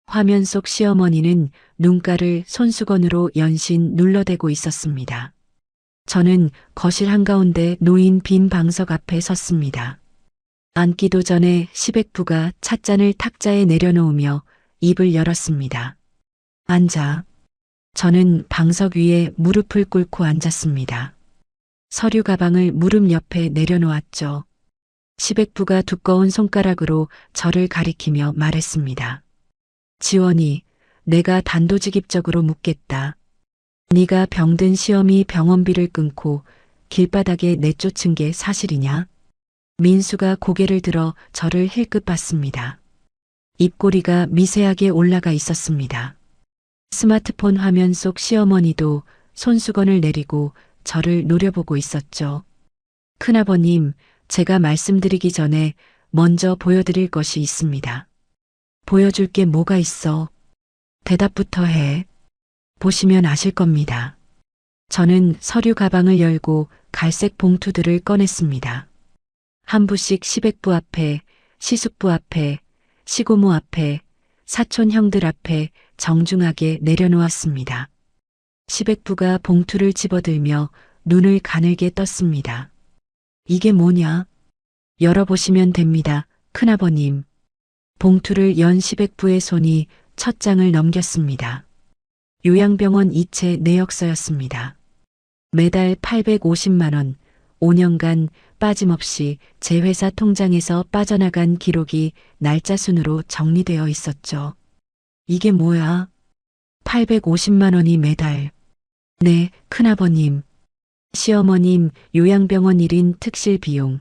화면 속 시어머니는 눈가를 손수건으로 연신 눌러대고 있었습니다. 저는 거실 한가운데 놓인 빈 방석 앞에 섰습니다. 앉기도 전에 시백부가 찻잔을 탁자에 내려놓으며 입을 열었습니다. 앉아. 저는 방석 위에 무릎을 꿇고 앉았습니다. 서류 가방을 무릎 옆에 내려놓았죠. 시백부가 두꺼운 손가락으로 저를 가리키며 말했습니다. 지원이, 내가 단도직입적으로 묻겠다. 네가 병든 시어미 병원비를 끊고 길바닥에 내쫓은 게 사실이냐? 민수가 고개를 들어 저를 힐끗 봤습니다. 입꼬리가 미세하게 올라가 있었습니다. 스마트폰 화면 속 시어머니도 손수건을 내리고 저를 노려보고 있었죠. 큰아버님, 제가 말씀드리기 전에 먼저 보여드릴 것이 있습니다. 보여줄 게 뭐가 있어? 대답부터 해. 보시면 아실 겁니다. 저는 서류 가방을 열고 갈색 봉투들을 꺼냈습니다. 한 부씩 시백부 앞에, 시숙부 앞에, 시고모 앞에, 사촌 형들 앞에 정중하게 내려놓았습니다. 시백부가 봉투를 집어들며 눈을 가늘게 떴습니다. 이게 뭐냐? 열어보시면 됩니다, 큰아버님. 봉투를 연 시백부의 손이 첫 장을 넘겼습니다. 요양병원 이체 내역서였습니다. 매달 850만 원, 5년간 빠짐없이 제 회사 통장에서 빠져나간 기록이 날짜 순으로 정리되어 있었죠. 이게 뭐야? 850만 원이 매달. 네, 큰아버님. 시어머님 요양병원 1인 특실 비용,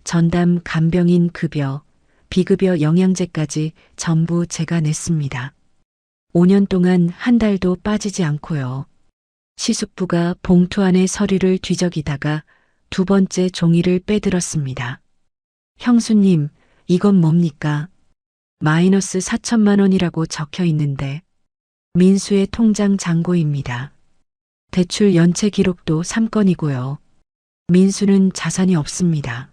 전담 간병인 급여, 비급여 영양제까지 전부 제가 냈습니다. 5년 동안 한 달도 빠지지 않고요. 시숙부가 봉투 안에 서류를 뒤적이다가 두 번째 종이를 빼들었습니다. 형수님, 이건 뭡니까? 마이너스 4천만 원이라고 적혀 있는데. 민수의 통장 잔고입니다. 대출 연체 기록도 3건이고요. 민수는 자산이 없습니다.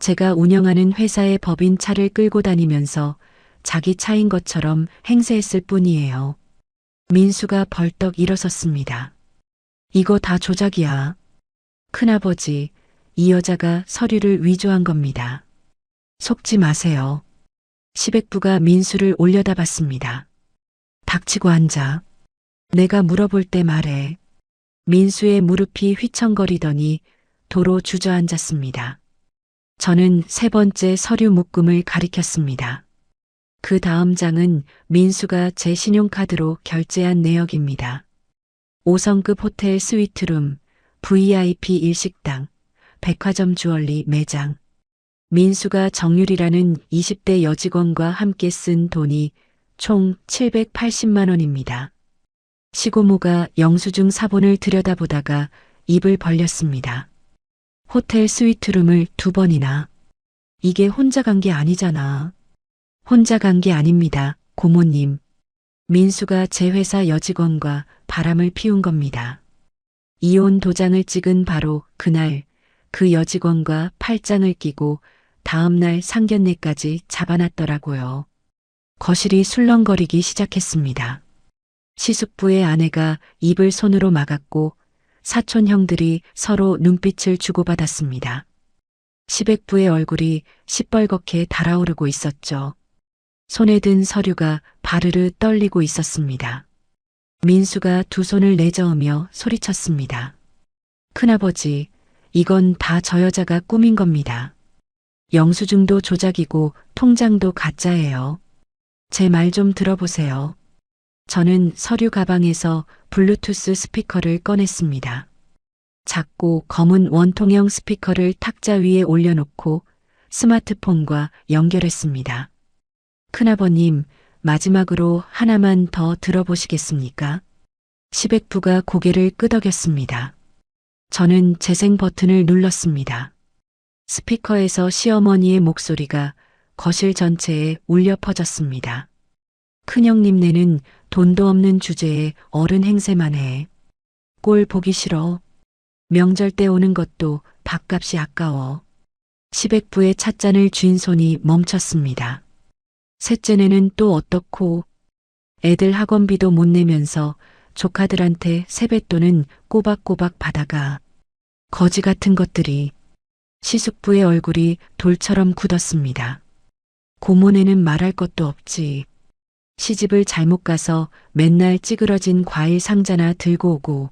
제가 운영하는 회사의 법인 차를 끌고 다니면서 자기 차인 것처럼 행세했을 뿐이에요. 민수가 벌떡 일어섰습니다. 이거 다 조작이야. 큰아버지, 이 여자가 서류를 위조한 겁니다. 속지 마세요. 시백부가 민수를 올려다봤습니다. 닥치고 앉아. 내가 물어볼 때 말해. 민수의 무릎이 휘청거리더니 도로 주저앉았습니다. 저는 세 번째 서류 묶음을 가리켰습니다. 그 다음 장은 민수가 제 신용카드로 결제한 내역입니다. 5성급 호텔 스위트룸, VIP 일식당, 백화점 주얼리 매장. 민수가 정율이라는 20대 여직원과 함께 쓴 돈이 총 780만 원입니다. 시고모가 영수증 사본을 들여다보다가 입을 벌렸습니다. 호텔 스위트룸을 2번이나. 이게 혼자 간 게 아니잖아. 혼자 간 게 아닙니다, 고모님. 민수가 제 회사 여직원과 바람을 피운 겁니다. 이혼 도장을 찍은 바로 그날 그 여직원과 팔짱을 끼고 다음날 상견례까지 잡아놨더라고요. 거실이 술렁거리기 시작했습니다. 시숙부의 아내가 입을 손으로 막았고 사촌 형들이 서로 눈빛을 주고받았습니다. 시백부의 얼굴이 시뻘겋게 달아오르고 있었죠. 손에 든 서류가 바르르 떨리고 있었습니다. 민수가 두 손을 내저으며 소리쳤습니다. 큰아버지, 이건 다 저 여자가 꾸민 겁니다. 영수증도 조작이고 통장도 가짜예요. 제 말 좀 들어보세요. 저는 서류 가방에서 블루투스 스피커를 꺼냈습니다. 작고 검은 원통형 스피커를 탁자 위에 올려놓고 스마트폰과 연결했습니다. 큰아버님, 마지막으로 하나만 더 들어보시겠습니까? 시백부가 고개를 끄덕였습니다. 저는 재생 버튼을 눌렀습니다. 스피커에서 시어머니의 목소리가 거실 전체에 울려 퍼졌습니다. 큰형님네는 돈도 없는 주제에 어른 행세만 해. 꼴 보기 싫어. 명절 때 오는 것도 밥값이 아까워. 시백부의 찻잔을 쥔 손이 멈췄습니다. 셋째네는 또 어떻고. 애들 학원비도 못 내면서 조카들한테 세뱃돈은 꼬박꼬박 받아가. 거지 같은 것들이. 시숙부의 얼굴이 돌처럼 굳었습니다. 고모네는 말할 것도 없지. 시집을 잘못 가서 맨날 찌그러진 과일 상자나 들고 오고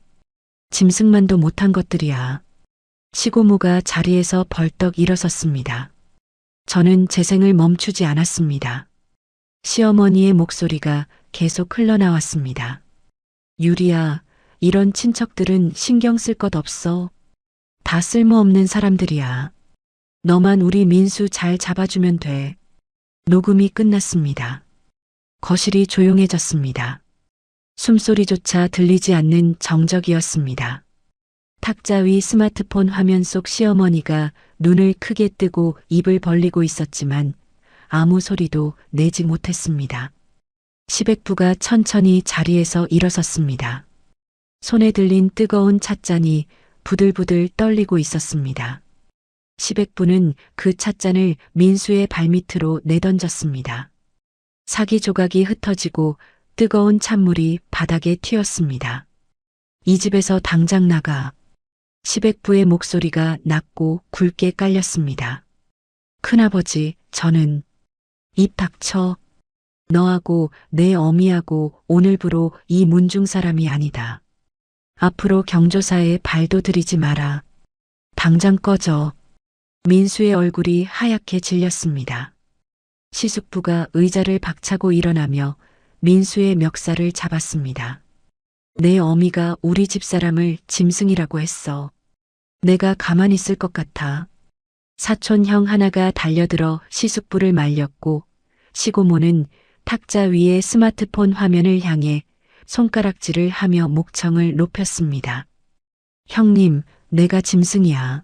짐승만도 못한 것들이야. 시고모가 자리에서 벌떡 일어섰습니다. 저는 재생을 멈추지 않았습니다. 시어머니의 목소리가 계속 흘러나왔습니다. 유리야, 이런 친척들은 신경 쓸 것 없어. 다 쓸모없는 사람들이야. 너만 우리 민수 잘 잡아주면 돼. 녹음이 끝났습니다. 거실이 조용해졌습니다. 숨소리조차 들리지 않는 정적이었습니다. 탁자 위 스마트폰 화면 속 시어머니가 눈을 크게 뜨고 입을 벌리고 있었지만 아무 소리도 내지 못했습니다. 시백부가 천천히 자리에서 일어섰습니다. 손에 들린 뜨거운 찻잔이 부들부들 떨리고 있었습니다. 시백부는 그 찻잔을 민수의 발밑으로 내던졌습니다. 사기 조각이 흩어지고 뜨거운 찬물이 바닥에 튀었습니다. 이 집에서 당장 나가. 시백부의 목소리가 낮고 굵게 깔렸습니다. 큰아버지, 저는. 입 닥쳐. 너하고 내 어미하고 오늘부로 이 문중 사람이 아니다. 앞으로 경조사에 발도 들이지 마라. 당장 꺼져. 민수의 얼굴이 하얗게 질렸습니다. 시숙부가 의자를 박차고 일어나며 민수의 멱살을 잡았습니다. 내 어미가 우리 집사람을 짐승이라고 했어. 내가 가만히 있을 것 같아. 사촌 형 하나가 달려들어 시숙부를 말렸고 시고모는 탁자 위의 스마트폰 화면을 향해 손가락질을 하며 목청을 높였습니다. 형님, 내가 짐승이야.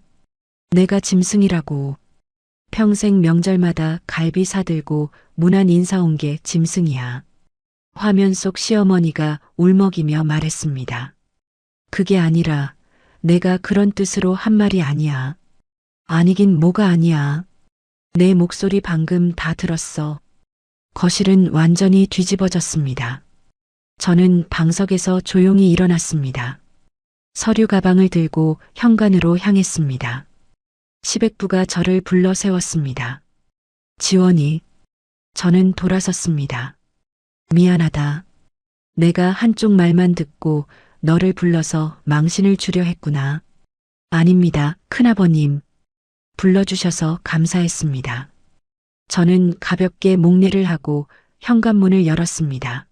내가 짐승이라고. 평생 명절마다 갈비 사들고 문안 인사 온 게 짐승이야. 화면 속 시어머니가 울먹이며 말했습니다. 그게 아니라 내가 그런 뜻으로 한 말이 아니야. 아니긴 뭐가 아니야. 내 목소리 방금 다 들었어. 거실은 완전히 뒤집어졌습니다. 저는 방석에서 조용히 일어났습니다. 서류 가방을 들고 현관으로 향했습니다. 시백부가 저를 불러 세웠습니다. 지원이. 저는 돌아섰습니다. 미안하다. 내가 한쪽 말만 듣고 너를 불러서 망신을 주려 했구나. 아닙니다, 큰아버님. 불러주셔서 감사했습니다. 저는 가볍게 목례를 하고 현관문을 열었습니다.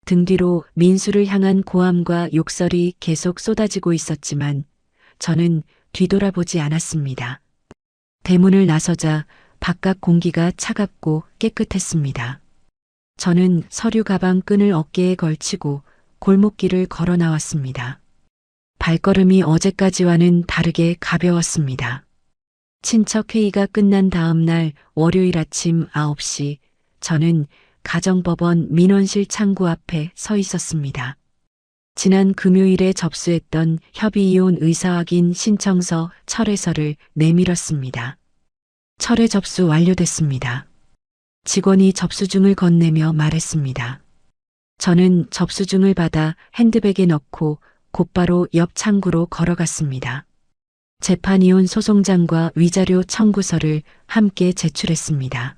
등 뒤로 민수를 향한 고함과 욕설이 계속 쏟아지고 있었지만 저는 뒤돌아보지 않았습니다. 대문을 나서자 바깥 공기가 차갑고 깨끗했습니다. 저는 서류 가방 끈을 어깨에 걸치고 골목길을 걸어 나왔습니다. 발걸음이 어제까지와는 다르게 가벼웠습니다. 친척 회의가 끝난 다음 날 월요일 아침 9시 저는 가정법원 민원실 창구 앞에 서 있었습니다. 지난 금요일에 접수했던 협의이혼 의사확인 신청서 철회서를 내밀었습니다. 철회 접수 완료됐습니다. 직원이 접수증을 건네며 말했습니다. 저는 접수증을 받아 핸드백에 넣고 곧바로 옆 창구로 걸어갔습니다. 재판이혼 소송장과 위자료 청구서를 함께 제출했습니다.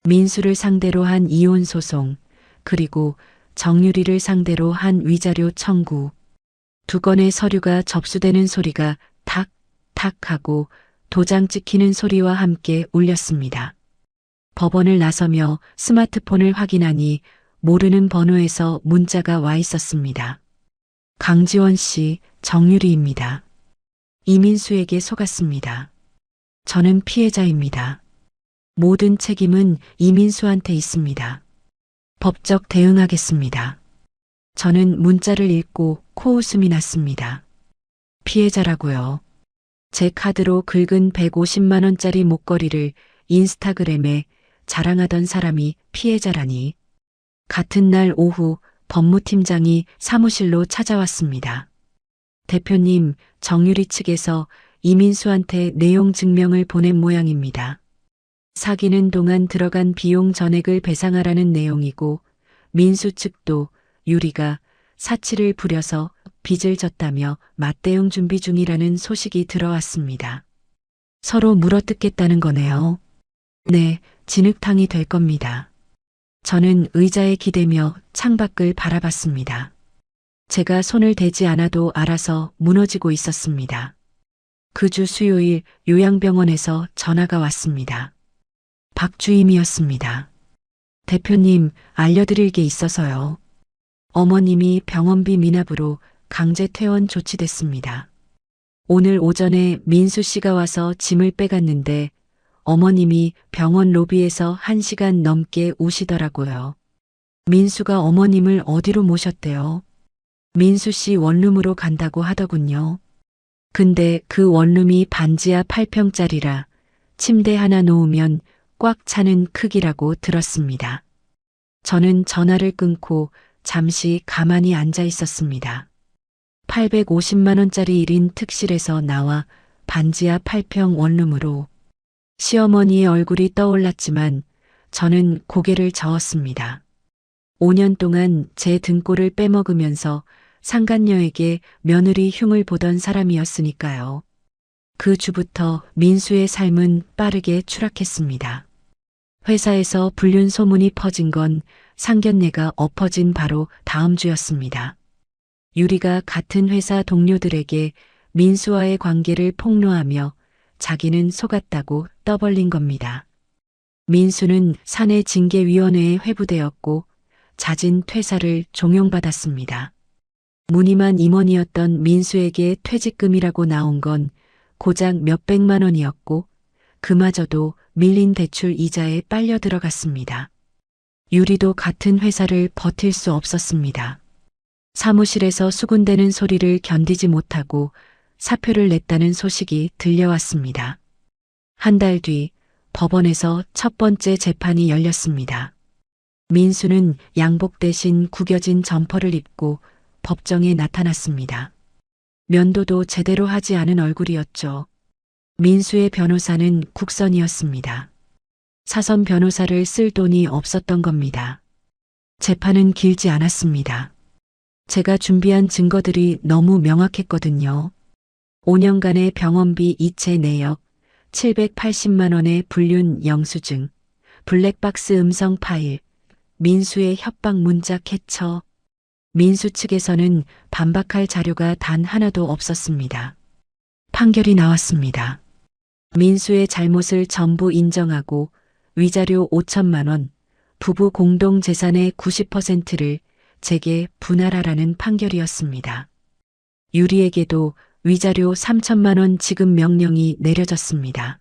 민수를 상대로 한 이혼 소송, 그리고 정유리를 상대로 한 위자료 청구. 두 건의 서류가 접수되는 소리가 탁탁 하고 도장 찍히는 소리와 함께 울렸습니다. 법원을 나서며 스마트폰을 확인하니 모르는 번호에서 문자가 와 있었습니다. 강지원 씨, 정유리입니다. 이민수에게 속았습니다. 저는 피해자입니다. 모든 책임은 이민수한테 있습니다. 법적 대응하겠습니다. 저는 문자를 읽고 코웃음이 났습니다. 피해자라고요. 제 카드로 긁은 150만 원짜리 목걸이를 인스타그램에 자랑하던 사람이 피해자라니. 같은 날 오후 법무팀장이 사무실로 찾아왔습니다. 대표님, 정유리 측에서 이민수한테 내용 증명을 보낸 모양입니다. 사귀는 동안 들어간 비용 전액을 배상하라는 내용이고 민수 측도 유리가 사치를 부려서 빚을 졌다며 맞대응 준비 중이라는 소식이 들어왔습니다. 서로 물어뜯겠다는 거네요. 네, 진흙탕이 될 겁니다. 저는 의자에 기대며 창밖을 바라봤습니다. 제가 손을 대지 않아도 알아서 무너지고 있었습니다. 그 주 수요일 요양병원에서 전화가 왔습니다. 박주임이었습니다. 대표님, 알려드릴 게 있어서요. 어머님이 병원비 미납으로 강제 퇴원 조치됐습니다. 오늘 오전에 민수 씨가 와서 짐을 빼갔는데 어머님이 병원 로비에서 1시간 넘게 우시더라고요. 민수가 어머님을 어디로 모셨대요? 민수 씨 원룸으로 간다고 하더군요. 근데 그 원룸이 반지하 8평짜리라 침대 하나 놓으면 꽉 차는 크기라고 들었습니다. 저는 전화를 끊고 잠시 가만히 앉아 있었습니다. 850만 원짜리 1인 특실에서 나와 반지하 8평 원룸으로. 시어머니의 얼굴이 떠올랐지만 저는 고개를 저었습니다. 5년 동안 제 등골을 빼먹으면서 상간녀에게 며느리 흉을 보던 사람이었으니까요. 그 주부터 민수의 삶은 빠르게 추락했습니다. 회사에서 불륜 소문이 퍼진 건 상견례가 엎어진 바로 다음 주였습니다. 유리가 같은 회사 동료들에게 민수와의 관계를 폭로하며 자기는 속았다고 떠벌린 겁니다. 민수는 사내 징계위원회에 회부되었고 잦은 퇴사를 종용받았습니다. 무늬만 임원이었던 민수에게 퇴직금이라고 나온 건 고작 몇백만 원이었고 그마저도 밀린 대출 이자에 빨려 들어갔습니다. 유리도 같은 회사를 버틸 수 없었습니다. 사무실에서 수군대는 소리를 견디지 못하고 사표를 냈다는 소식이 들려왔습니다. 한 달 뒤 법원에서 첫 번째 재판이 열렸습니다. 민수는 양복 대신 구겨진 점퍼를 입고 법정에 나타났습니다. 면도도 제대로 하지 않은 얼굴이었죠. 민수의 변호사는 국선이었습니다. 사선 변호사를 쓸 돈이 없었던 겁니다. 재판은 길지 않았습니다. 제가 준비한 증거들이 너무 명확했거든요. 5년간의 병원비 이체 내역, 780만 원의 불륜 영수증, 블랙박스 음성 파일, 민수의 협박 문자 캡처. 민수 측에서는 반박할 자료가 단 하나도 없었습니다. 판결이 나왔습니다. 민수의 잘못을 전부 인정하고 위자료 5천만 원, 부부 공동 재산의 90%를 제게 분할하라는 판결이었습니다. 유리에게도 위자료 3천만 원 지급 명령이 내려졌습니다.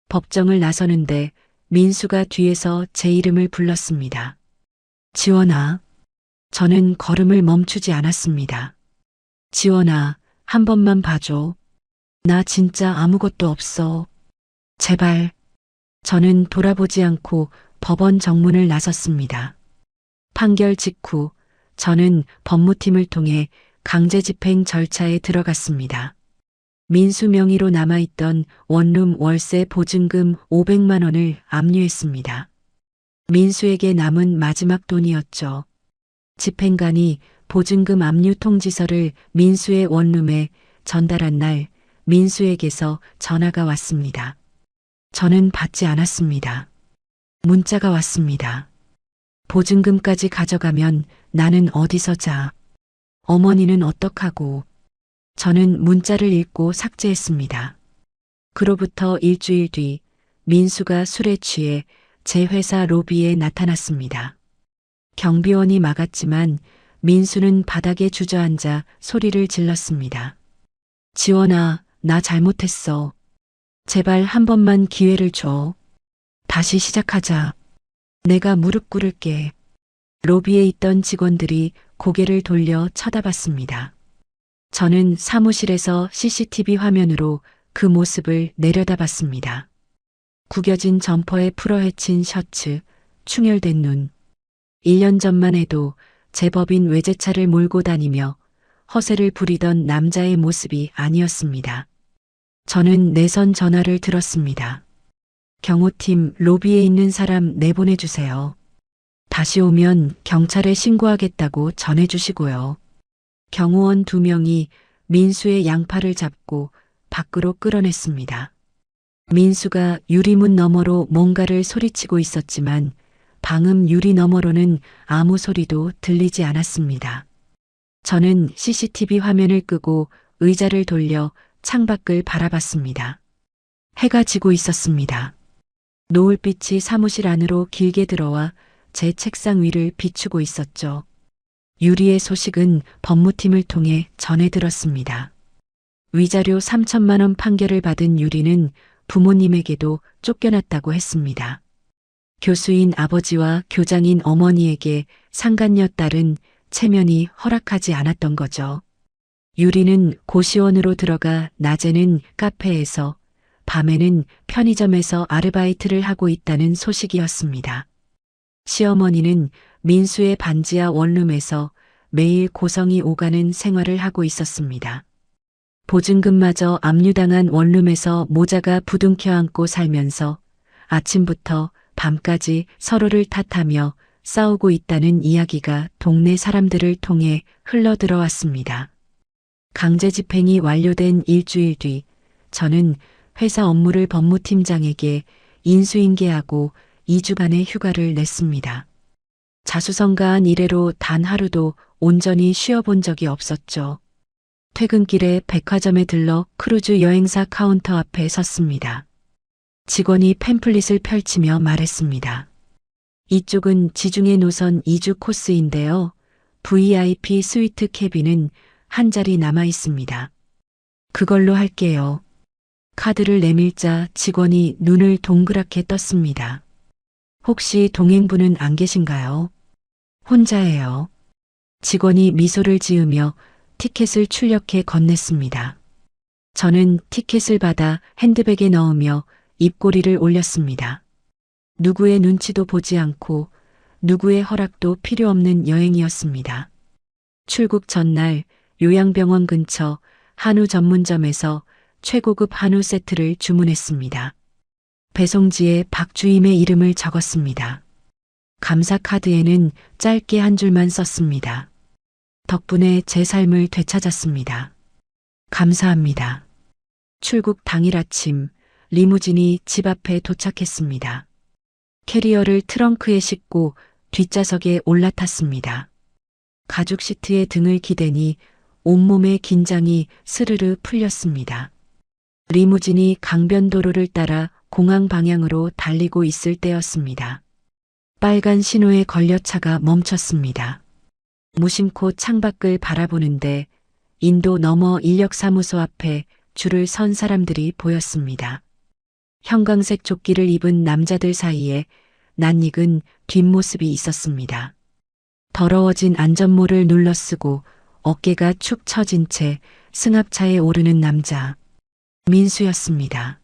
법정을 나서는데 민수가 뒤에서 제 이름을 불렀습니다. 지원아. 저는 걸음을 멈추지 않았습니다. 지원아, 한 번만 봐줘. 나 진짜 아무것도 없어. 제발. 저는 돌아보지 않고 법원 정문을 나섰습니다. 판결 직후 저는 법무팀을 통해 강제집행 절차에 들어갔습니다. 민수 명의로 남아있던 원룸 월세 보증금 500만 원을 압류했습니다. 민수에게 남은 마지막 돈이었죠. 집행관이 보증금 압류 통지서를 민수의 원룸에 전달한 날 민수에게서 전화가 왔습니다. 저는 받지 않았습니다. 문자가 왔습니다. 보증금까지 가져가면 나는 어디서 자? 어머니는 어떡하고? 저는 문자를 읽고 삭제했습니다. 그로부터 일주일 뒤 민수가 술에 취해 제 회사 로비에 나타났습니다. 경비원이 막았지만 민수는 바닥에 주저앉아 소리를 질렀습니다. 지원아, 나 잘못했어. 제발 한 번만 기회를 줘. 다시 시작하자. 내가 무릎 꿇을게. 로비에 있던 직원들이 고개를 돌려 쳐다봤습니다. 저는 사무실에서 CCTV 화면으로 그 모습을 내려다봤습니다. 구겨진 점퍼에 풀어헤친 셔츠, 충혈된 눈. 1년 전만 해도 제법인 외제차를 몰고 다니며 허세를 부리던 남자의 모습이 아니었습니다. 저는 내선 전화를 들었습니다. 경호팀 로비에 있는 사람 내보내주세요. 다시 오면 경찰에 신고하겠다고 전해주시고요. 경호원 2명이 민수의 양팔을 잡고 밖으로 끌어냈습니다. 민수가 유리문 너머로 뭔가를 소리치고 있었지만 방음 유리 너머로는 아무 소리도 들리지 않았습니다. 저는 CCTV 화면을 끄고 의자를 돌려 창밖을 바라봤습니다. 해가 지고 있었습니다. 노을빛이 사무실 안으로 길게 들어와 제 책상 위를 비추고 있었죠. 유리의 소식은 법무팀을 통해 전해 들었습니다. 위자료 3천만 원 판결을 받은 유리는 부모님에게도 쫓겨났다고 했습니다. 교수인 아버지와 교장인 어머니에게 상간녀 딸은 체면이 허락하지 않았던 거죠. 유리는 고시원으로 들어가 낮에는 카페에서 밤에는 편의점에서 아르바이트를 하고 있다는 소식이었습니다. 시어머니는 민수의 반지하 원룸에서 매일 고성이 오가는 생활을 하고 있었습니다. 보증금마저 압류당한 원룸에서 모자가 부둥켜 안고 살면서 아침부터 밤까지 서로를 탓하며 싸우고 있다는 이야기가 동네 사람들을 통해 흘러들어왔습니다. 강제집행이 완료된 일주일 뒤 저는 회사 업무를 법무팀장에게 인수인계하고 2주간의 휴가를 냈습니다. 자수성가한 이래로 단 하루도 온전히 쉬어본 적이 없었죠. 퇴근길에 백화점에 들러 크루즈 여행사 카운터 앞에 섰습니다. 직원이 팸플릿을 펼치며 말했습니다. 이쪽은 지중해 노선 2주 코스인데요. VIP 스위트 캐빈은 한 자리 남아 있습니다. 그걸로 할게요. 카드를 내밀자 직원이 눈을 동그랗게 떴습니다. 혹시 동행분은 안 계신가요? 혼자예요. 직원이 미소를 지으며 티켓을 출력해 건넸습니다. 저는 티켓을 받아 핸드백에 넣으며 입꼬리를 올렸습니다. 누구의 눈치도 보지 않고 누구의 허락도 필요 없는 여행이었습니다. 출국 전날 요양병원 근처 한우 전문점에서 최고급 한우 세트를 주문했습니다. 배송지에 박주임의 이름을 적었습니다. 감사 카드에는 짧게 한 줄만 썼습니다. 덕분에 제 삶을 되찾았습니다. 감사합니다. 출국 당일 아침, 리무진이 집 앞에 도착했습니다. 캐리어를 트렁크에 싣고 뒷좌석에 올라탔습니다. 가죽 시트에 등을 기대니 온몸의 긴장이 스르르 풀렸습니다. 리무진이 강변도로를 따라 공항 방향으로 달리고 있을 때였습니다. 빨간 신호에 걸려 차가 멈췄습니다. 무심코 창밖을 바라보는데 인도 너머 인력사무소 앞에 줄을 선 사람들이 보였습니다. 형광색 조끼를 입은 남자들 사이에 낯익은 뒷모습이 있었습니다. 더러워진 안전모를 눌러쓰고 어깨가 축 처진 채 승합차에 오르는 남자. 민수였습니다.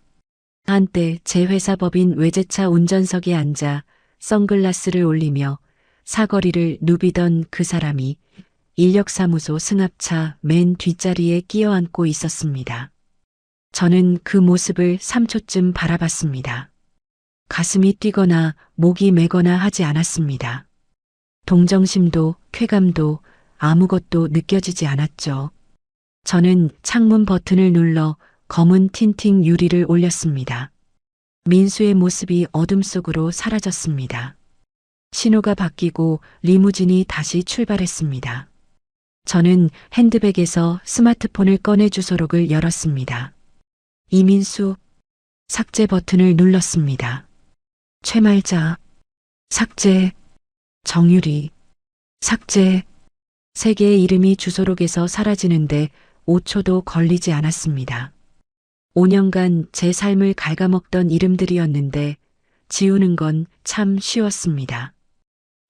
한때 제 회사 법인 외제차 운전석에 앉아 선글라스를 올리며 사거리를 누비던 그 사람이 인력사무소 승합차 맨 뒷자리에 끼어앉고 있었습니다. 저는 그 모습을 3초쯤 바라봤습니다. 가슴이 뛰거나 목이 메거나 하지 않았습니다. 동정심도 쾌감도 아무것도 느껴지지 않았죠. 저는 창문 버튼을 눌러 검은 틴팅 유리를 올렸습니다. 민수의 모습이 어둠 속으로 사라졌습니다. 신호가 바뀌고 리무진이 다시 출발했습니다. 저는 핸드백에서 스마트폰을 꺼내 주소록을 열었습니다. 이민수, 삭제 버튼을 눌렀습니다. 최말자, 삭제, 정유리, 삭제, 세 개의 이름이 주소록에서 사라지는데 5초도 걸리지 않았습니다. 5년간 제 삶을 갉아먹던 이름들이었는데 지우는 건 참 쉬웠습니다.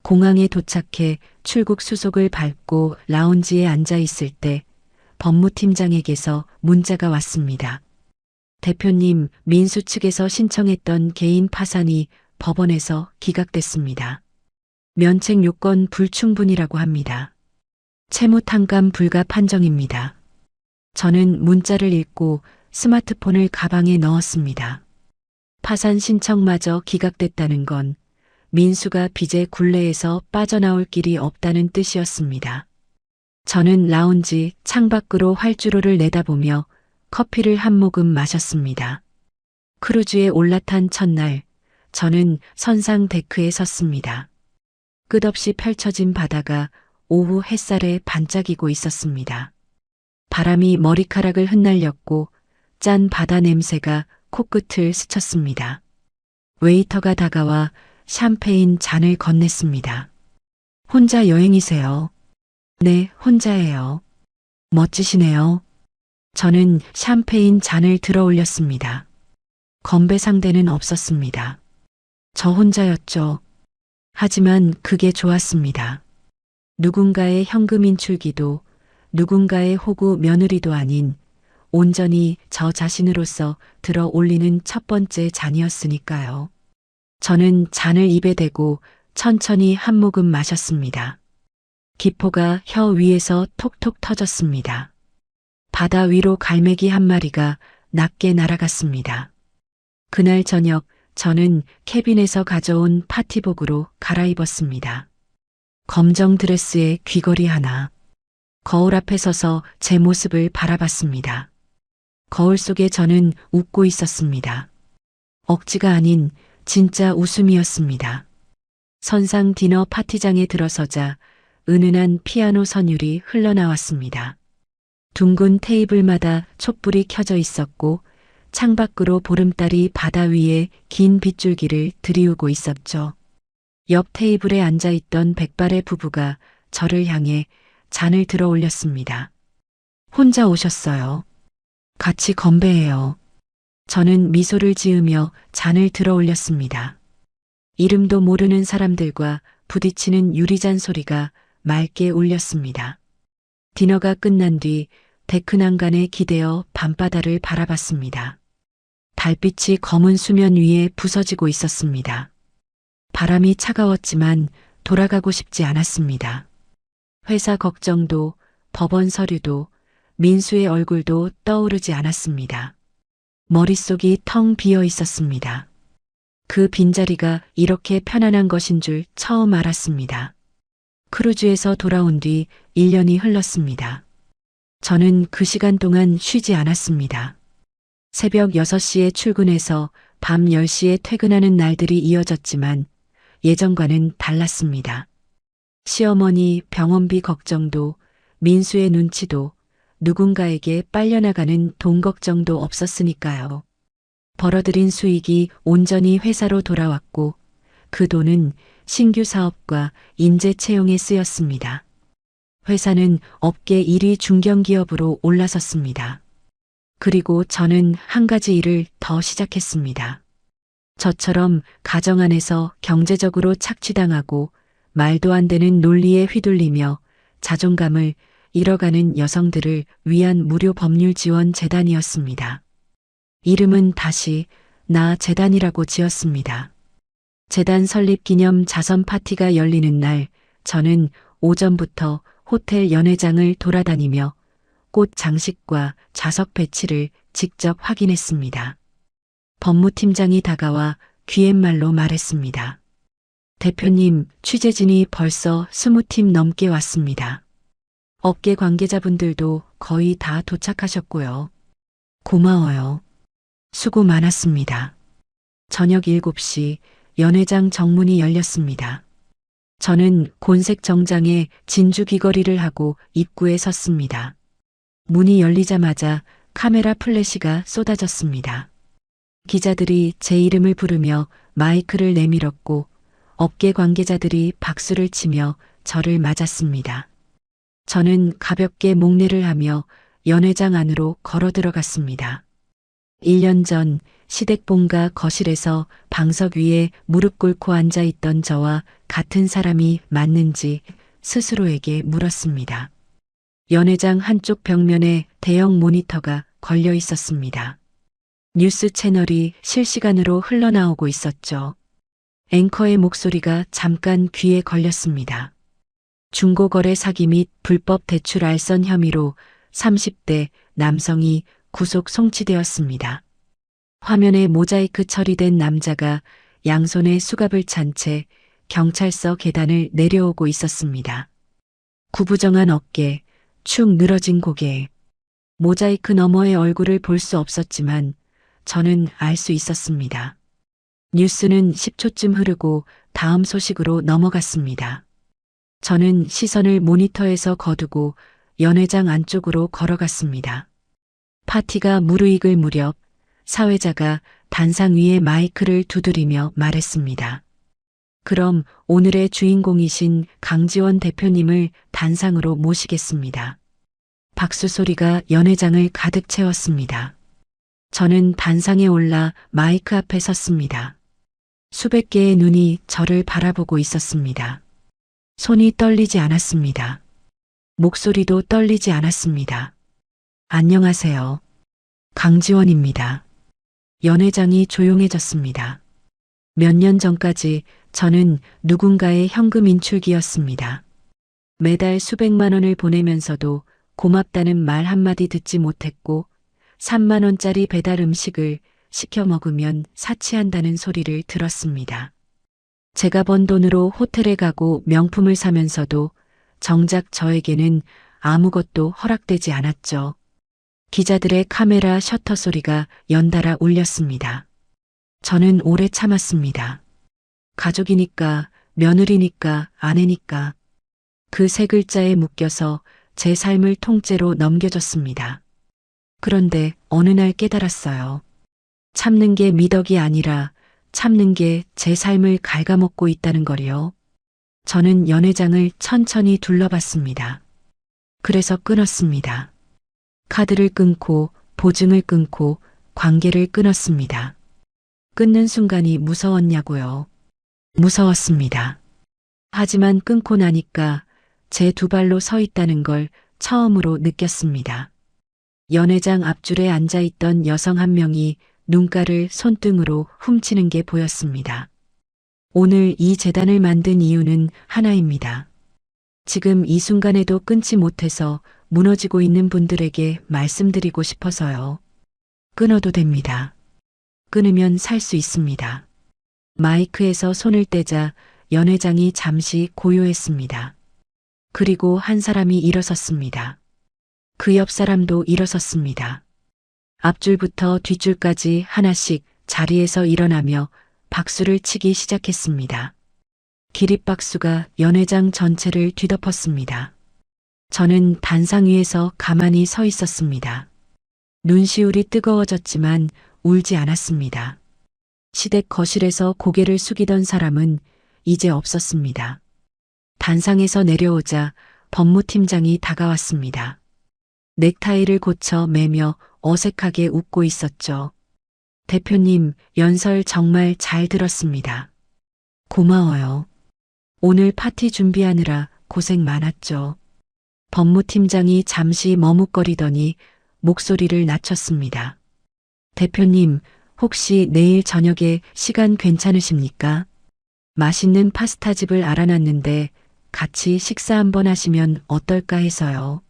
공항에 도착해 출국 수속을 밟고 라운지에 앉아 있을 때 법무팀장에게서 문자가 왔습니다. 대표님, 민수 측에서 신청했던 개인 파산이 법원에서 기각됐습니다. 면책 요건 불충분이라고 합니다. 채무 탕감 불가 판정입니다. 저는 문자를 읽고 스마트폰을 가방에 넣었습니다. 파산 신청마저 기각됐다는 건 민수가 빚의 굴레에서 빠져나올 길이 없다는 뜻이었습니다. 저는 라운지 창밖으로 활주로를 내다보며 커피를 한 모금 마셨습니다. 크루즈에 올라탄 첫날, 저는 선상 데크에 섰습니다. 끝없이 펼쳐진 바다가 오후 햇살에 반짝이고 있었습니다. 바람이 머리카락을 흩날렸고 짠 바다 냄새가 코끝을 스쳤습니다. 웨이터가 다가와 샴페인 잔을 건넸습니다. 혼자 여행이세요? 네, 혼자예요. 멋지시네요. 저는 샴페인 잔을 들어 올렸습니다. 건배 상대는 없었습니다. 저 혼자였죠. 하지만 그게 좋았습니다. 누군가의 현금 인출기도 누군가의 호구 며느리도 아닌 온전히 저 자신으로서 들어 올리는 첫 번째 잔이었으니까요. 저는 잔을 입에 대고 천천히 한 모금 마셨습니다. 기포가 혀 위에서 톡톡 터졌습니다. 바다 위로 갈매기 한 마리가 낮게 날아갔습니다. 그날 저녁 저는 캐빈에서 가져온 파티복으로 갈아입었습니다. 검정 드레스에 귀걸이 하나. 거울 앞에 서서 제 모습을 바라봤습니다. 거울 속에 저는 웃고 있었습니다. 억지가 아닌 진짜 웃음이었습니다. 선상 디너 파티장에 들어서자 은은한 피아노 선율이 흘러나왔습니다. 둥근 테이블마다 촛불이 켜져 있었고 창밖으로 보름달이 바다 위에 긴 빗줄기를 들이우고 있었죠. 옆 테이블에 앉아있던 백발의 부부가 저를 향해 잔을 들어 올렸습니다. 혼자 오셨어요. 같이 건배해요. 저는 미소를 지으며 잔을 들어 올렸습니다. 이름도 모르는 사람들과 부딪히는 유리잔 소리가 맑게 울렸습니다. 디너가 끝난 뒤 데크 난간에 기대어 밤바다를 바라봤습니다. 달빛이 검은 수면 위에 부서지고 있었습니다. 바람이 차가웠지만 돌아가고 싶지 않았습니다. 회사 걱정도 법원 서류도 민수의 얼굴도 떠오르지 않았습니다. 머릿속이 텅 비어 있었습니다. 그 빈자리가 이렇게 편안한 것인 줄 처음 알았습니다. 크루즈에서 돌아온 뒤 1년이 흘렀습니다. 저는 그 시간 동안 쉬지 않았습니다. 새벽 6시에 출근해서 밤 10시에 퇴근하는 날들이 이어졌지만 예전과는 달랐습니다. 시어머니 병원비 걱정도, 민수의 눈치도, 누군가에게 빨려나가는 돈 걱정도 없었으니까요. 벌어들인 수익이 온전히 회사로 돌아왔고 그 돈은 신규 사업과 인재 채용에 쓰였습니다. 회사는 업계 1위 중견기업으로 올라섰습니다. 그리고 저는 한 가지 일을 더 시작했습니다. 저처럼 가정 안에서 경제적으로 착취당하고 말도 안 되는 논리에 휘둘리며 자존감을 잃어가는 여성들을 위한 무료 법률 지원 재단이었습니다. 이름은 다시 나 재단이라고 지었습니다. 재단 설립 기념 자선 파티가 열리는 날 저는 오전부터 호텔 연회장을 돌아다니며 꽃 장식과 좌석 배치를 직접 확인했습니다. 법무팀장이 다가와 귀갯말로 말했습니다. 대표님, 취재진이 벌써 20팀 넘게 왔습니다. 업계 관계자분들도 거의 다 도착하셨고요. 고마워요. 수고 많았습니다. 저녁 7시 연회장 정문이 열렸습니다. 저는 곤색 정장에 진주 귀걸이를 하고 입구에 섰습니다. 문이 열리자마자 카메라 플래시가 쏟아졌습니다. 기자들이 제 이름을 부르며 마이크를 내밀었고 업계 관계자들이 박수를 치며 저를 맞았습니다. 저는 가볍게 목례를 하며 연회장 안으로 걸어 들어갔습니다. 1년 전 시댁본가 거실에서 방석 위에 무릎 꿇고 앉아 있던 저와 같은 사람이 맞는지 스스로에게 물었습니다. 연회장 한쪽 벽면에 대형 모니터가 걸려 있었습니다. 뉴스 채널이 실시간으로 흘러나오고 있었죠. 앵커의 목소리가 잠깐 귀에 걸렸습니다. 중고거래 사기 및 불법 대출 알선 혐의로 30대 남성이 구속 송치되었습니다. 화면에 모자이크 처리된 남자가 양손에 수갑을 찬 채 경찰서 계단을 내려오고 있었습니다. 구부정한 어깨, 축 늘어진 고개. 모자이크 너머의 얼굴을 볼 수 없었지만 저는 알 수 있었습니다. 뉴스는 10초쯤 흐르고 다음 소식으로 넘어갔습니다. 저는 시선을 모니터에서 거두고 연회장 안쪽으로 걸어갔습니다. 파티가 무르익을 무렵 사회자가 단상 위에 마이크를 두드리며 말했습니다. 그럼 오늘의 주인공이신 강지원 대표님을 단상으로 모시겠습니다. 박수 소리가 연회장을 가득 채웠습니다. 저는 단상에 올라 마이크 앞에 섰습니다. 수백 개의 눈이 저를 바라보고 있었습니다. 손이 떨리지 않았습니다. 목소리도 떨리지 않았습니다. 안녕하세요. 강지원입니다. 연회장이 조용해졌습니다. 몇 년 전까지 저는 누군가의 현금 인출기였습니다. 매달 수백만 원을 보내면서도 고맙다는 말 한마디 듣지 못했고 3만 원짜리 배달 음식을 시켜 먹으면 사치한다는 소리를 들었습니다. 제가 번 돈으로 호텔에 가고 명품을 사면서도 정작 저에게는 아무것도 허락되지 않았죠. 기자들의 카메라 셔터 소리가 연달아 울렸습니다. 저는 오래 참았습니다. 가족이니까, 며느리니까, 아내니까. 그 세 글자에 묶여서 제 삶을 통째로 넘겨줬습니다. 그런데 어느 날 깨달았어요. 참는 게 미덕이 아니라 참는 게 제 삶을 갉아먹고 있다는 거리요. 저는 연회장을 천천히 둘러봤습니다. 그래서 끊었습니다. 카드를 끊고 보증을 끊고 관계를 끊었습니다. 끊는 순간이 무서웠냐고요. 무서웠습니다. 하지만 끊고 나니까 제 두 발로 서 있다는 걸 처음으로 느꼈습니다. 연회장 앞줄에 앉아있던 여성 한 명이 눈가를 손등으로 훔치는 게 보였습니다. 오늘 이 재단을 만든 이유는 하나입니다. 지금 이 순간에도 끊지 못해서 무너지고 있는 분들에게 말씀드리고 싶어서요. 끊어도 됩니다. 끊으면 살 수 있습니다. 마이크에서 손을 떼자 연 회장이 잠시 고요했습니다. 그리고 한 사람이 일어섰습니다. 그 옆 사람도 일어섰습니다. 앞줄부터 뒷줄까지 하나씩 자리에서 일어나며 박수를 치기 시작했습니다. 기립박수가 연 회장 전체를 뒤덮었습니다. 저는 단상 위에서 가만히 서 있었습니다. 눈시울이 뜨거워졌지만 울지 않았습니다. 시댁 거실에서 고개를 숙이던 사람은 이제 없었습니다. 단상에서 내려오자 법무팀장이 다가왔습니다. 넥타이를 고쳐 매며 어색하게 웃고 있었죠. 대표님, 연설 정말 잘 들었습니다. 고마워요. 오늘 파티 준비하느라 고생 많았죠. 법무팀장이 잠시 머뭇거리더니 목소리를 낮췄습니다. 대표님, 혹시 내일 저녁에 시간 괜찮으십니까? 맛있는 파스타집을 알아놨는데 같이 식사 한번 하시면 어떨까 해서요.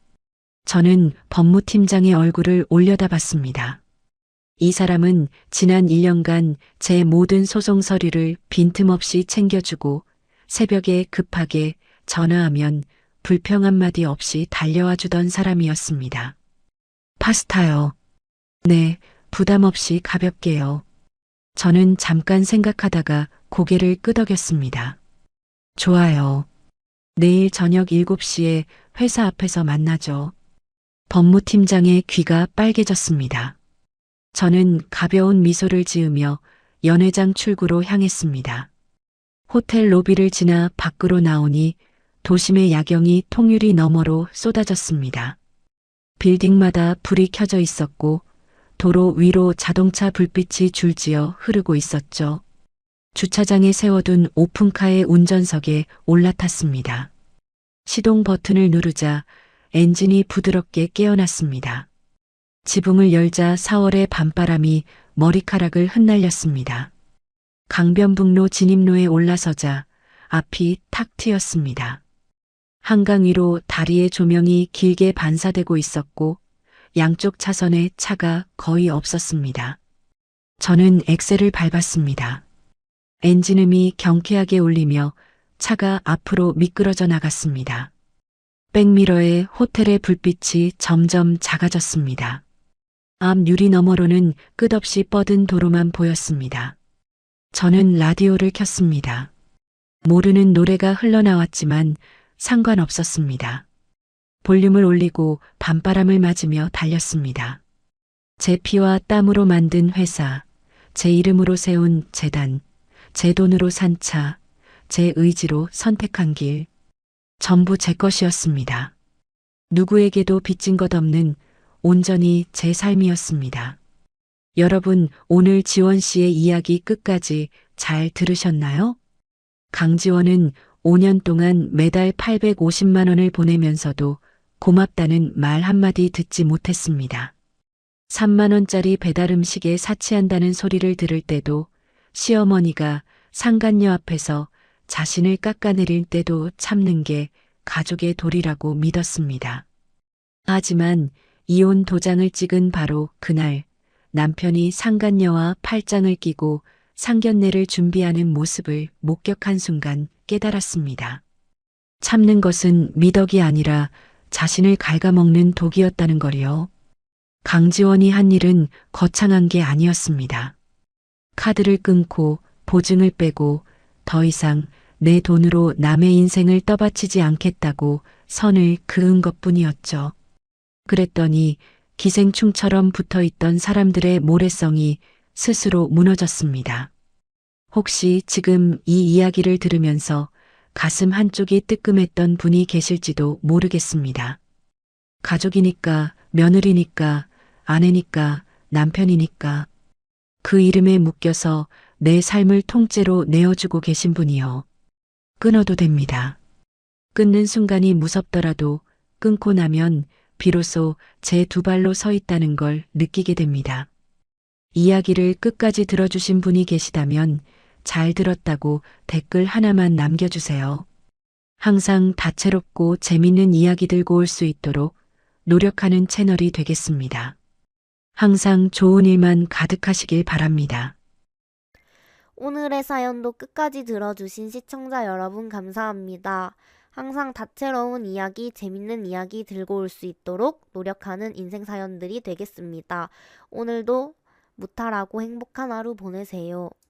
저는 법무팀장의 얼굴을 올려다봤습니다. 이 사람은 지난 1년간 제 모든 소송 서류를 빈틈없이 챙겨주고 새벽에 급하게 전화하면 불평 한마디 없이 달려와 주던 사람이었습니다. 파스타요. 네, 부담 없이 가볍게요. 저는 잠깐 생각하다가 고개를 끄덕였습니다. 좋아요. 내일 저녁 7시에 회사 앞에서 만나죠. 법무팀장의 귀가 빨개졌습니다. 저는 가벼운 미소를 지으며 연 회장 출구로 향했습니다. 호텔 로비를 지나 밖으로 나오니 도심의 야경이 통유리 너머로 쏟아졌습니다. 빌딩마다 불이 켜져 있었고 도로 위로 자동차 불빛이 줄지어 흐르고 있었죠. 주차장에 세워둔 오픈카의 운전석에 올라탔습니다. 시동 버튼을 누르자 엔진이 부드럽게 깨어났습니다. 지붕을 열자 4월의 밤바람이 머리카락을 흩날렸습니다. 강변북로 진입로에 올라서자 앞이 탁 트였습니다. 한강 위로 다리의 조명이 길게 반사되고 있었고 양쪽 차선에 차가 거의 없었습니다. 저는 엑셀을 밟았습니다. 엔진음이 경쾌하게 울리며 차가 앞으로 미끄러져 나갔습니다. 백미러에 호텔의 불빛이 점점 작아졌습니다. 앞 유리 너머로는 끝없이 뻗은 도로만 보였습니다. 저는 라디오를 켰습니다. 모르는 노래가 흘러나왔지만 상관없었습니다. 볼륨을 올리고 밤바람을 맞으며 달렸습니다. 제 피와 땀으로 만든 회사, 제 이름으로 세운 재단, 제 돈으로 산 차, 제 의지로 선택한 길, 전부 제 것이었습니다. 누구에게도 빚진 것 없는 온전히 제 삶이었습니다. 여러분, 오늘 지원 씨의 이야기 끝까지 잘 들으셨나요? 강지원은 5년 동안 매달 850만 원을 보내면서도 고맙다는 말 한마디 듣지 못했습니다. 3만 원짜리 배달 음식에 사치한다는 소리를 들을 때도 시어머니가 상간녀 앞에서 자신을 깎아내릴 때도 참는 게 가족의 도리라고 믿었습니다. 하지만 이혼 도장을 찍은 바로 그날 남편이 상간녀와 팔짱을 끼고 상견례를 준비하는 모습을 목격한 순간 깨달았습니다. 참는 것은 미덕이 아니라 자신을 갉아먹는 독이었다는 거리요. 강지원이 한 일은 거창한 게 아니었습니다. 카드를 끊고 보증을 빼고 더 이상 내 돈으로 남의 인생을 떠받치지 않겠다고 선을 그은 것뿐이었죠. 그랬더니 기생충처럼 붙어있던 사람들의 모래성이 스스로 무너졌습니다. 혹시 지금 이 이야기를 들으면서 가슴 한쪽이 뜨끔했던 분이 계실지도 모르겠습니다. 가족이니까, 며느리니까, 아내니까, 남편이니까 그 이름에 묶여서 내 삶을 통째로 내어주고 계신 분이요. 끊어도 됩니다. 끊는 순간이 무섭더라도 끊고 나면 비로소 제 두 발로 서 있다는 걸 느끼게 됩니다. 이야기를 끝까지 들어주신 분이 계시다면 잘 들었다고 댓글 하나만 남겨주세요. 항상 다채롭고 재밌는 이야기 들고 올 수 있도록 노력하는 채널이 되겠습니다. 항상 좋은 일만 가득하시길 바랍니다. 오늘의 사연도 끝까지 들어주신 시청자 여러분 감사합니다. 항상 다채로운 이야기, 재밌는 이야기 들고 올 수 있도록 노력하는 인생 사연들이 되겠습니다. 오늘도 무탈하고 행복한 하루 보내세요.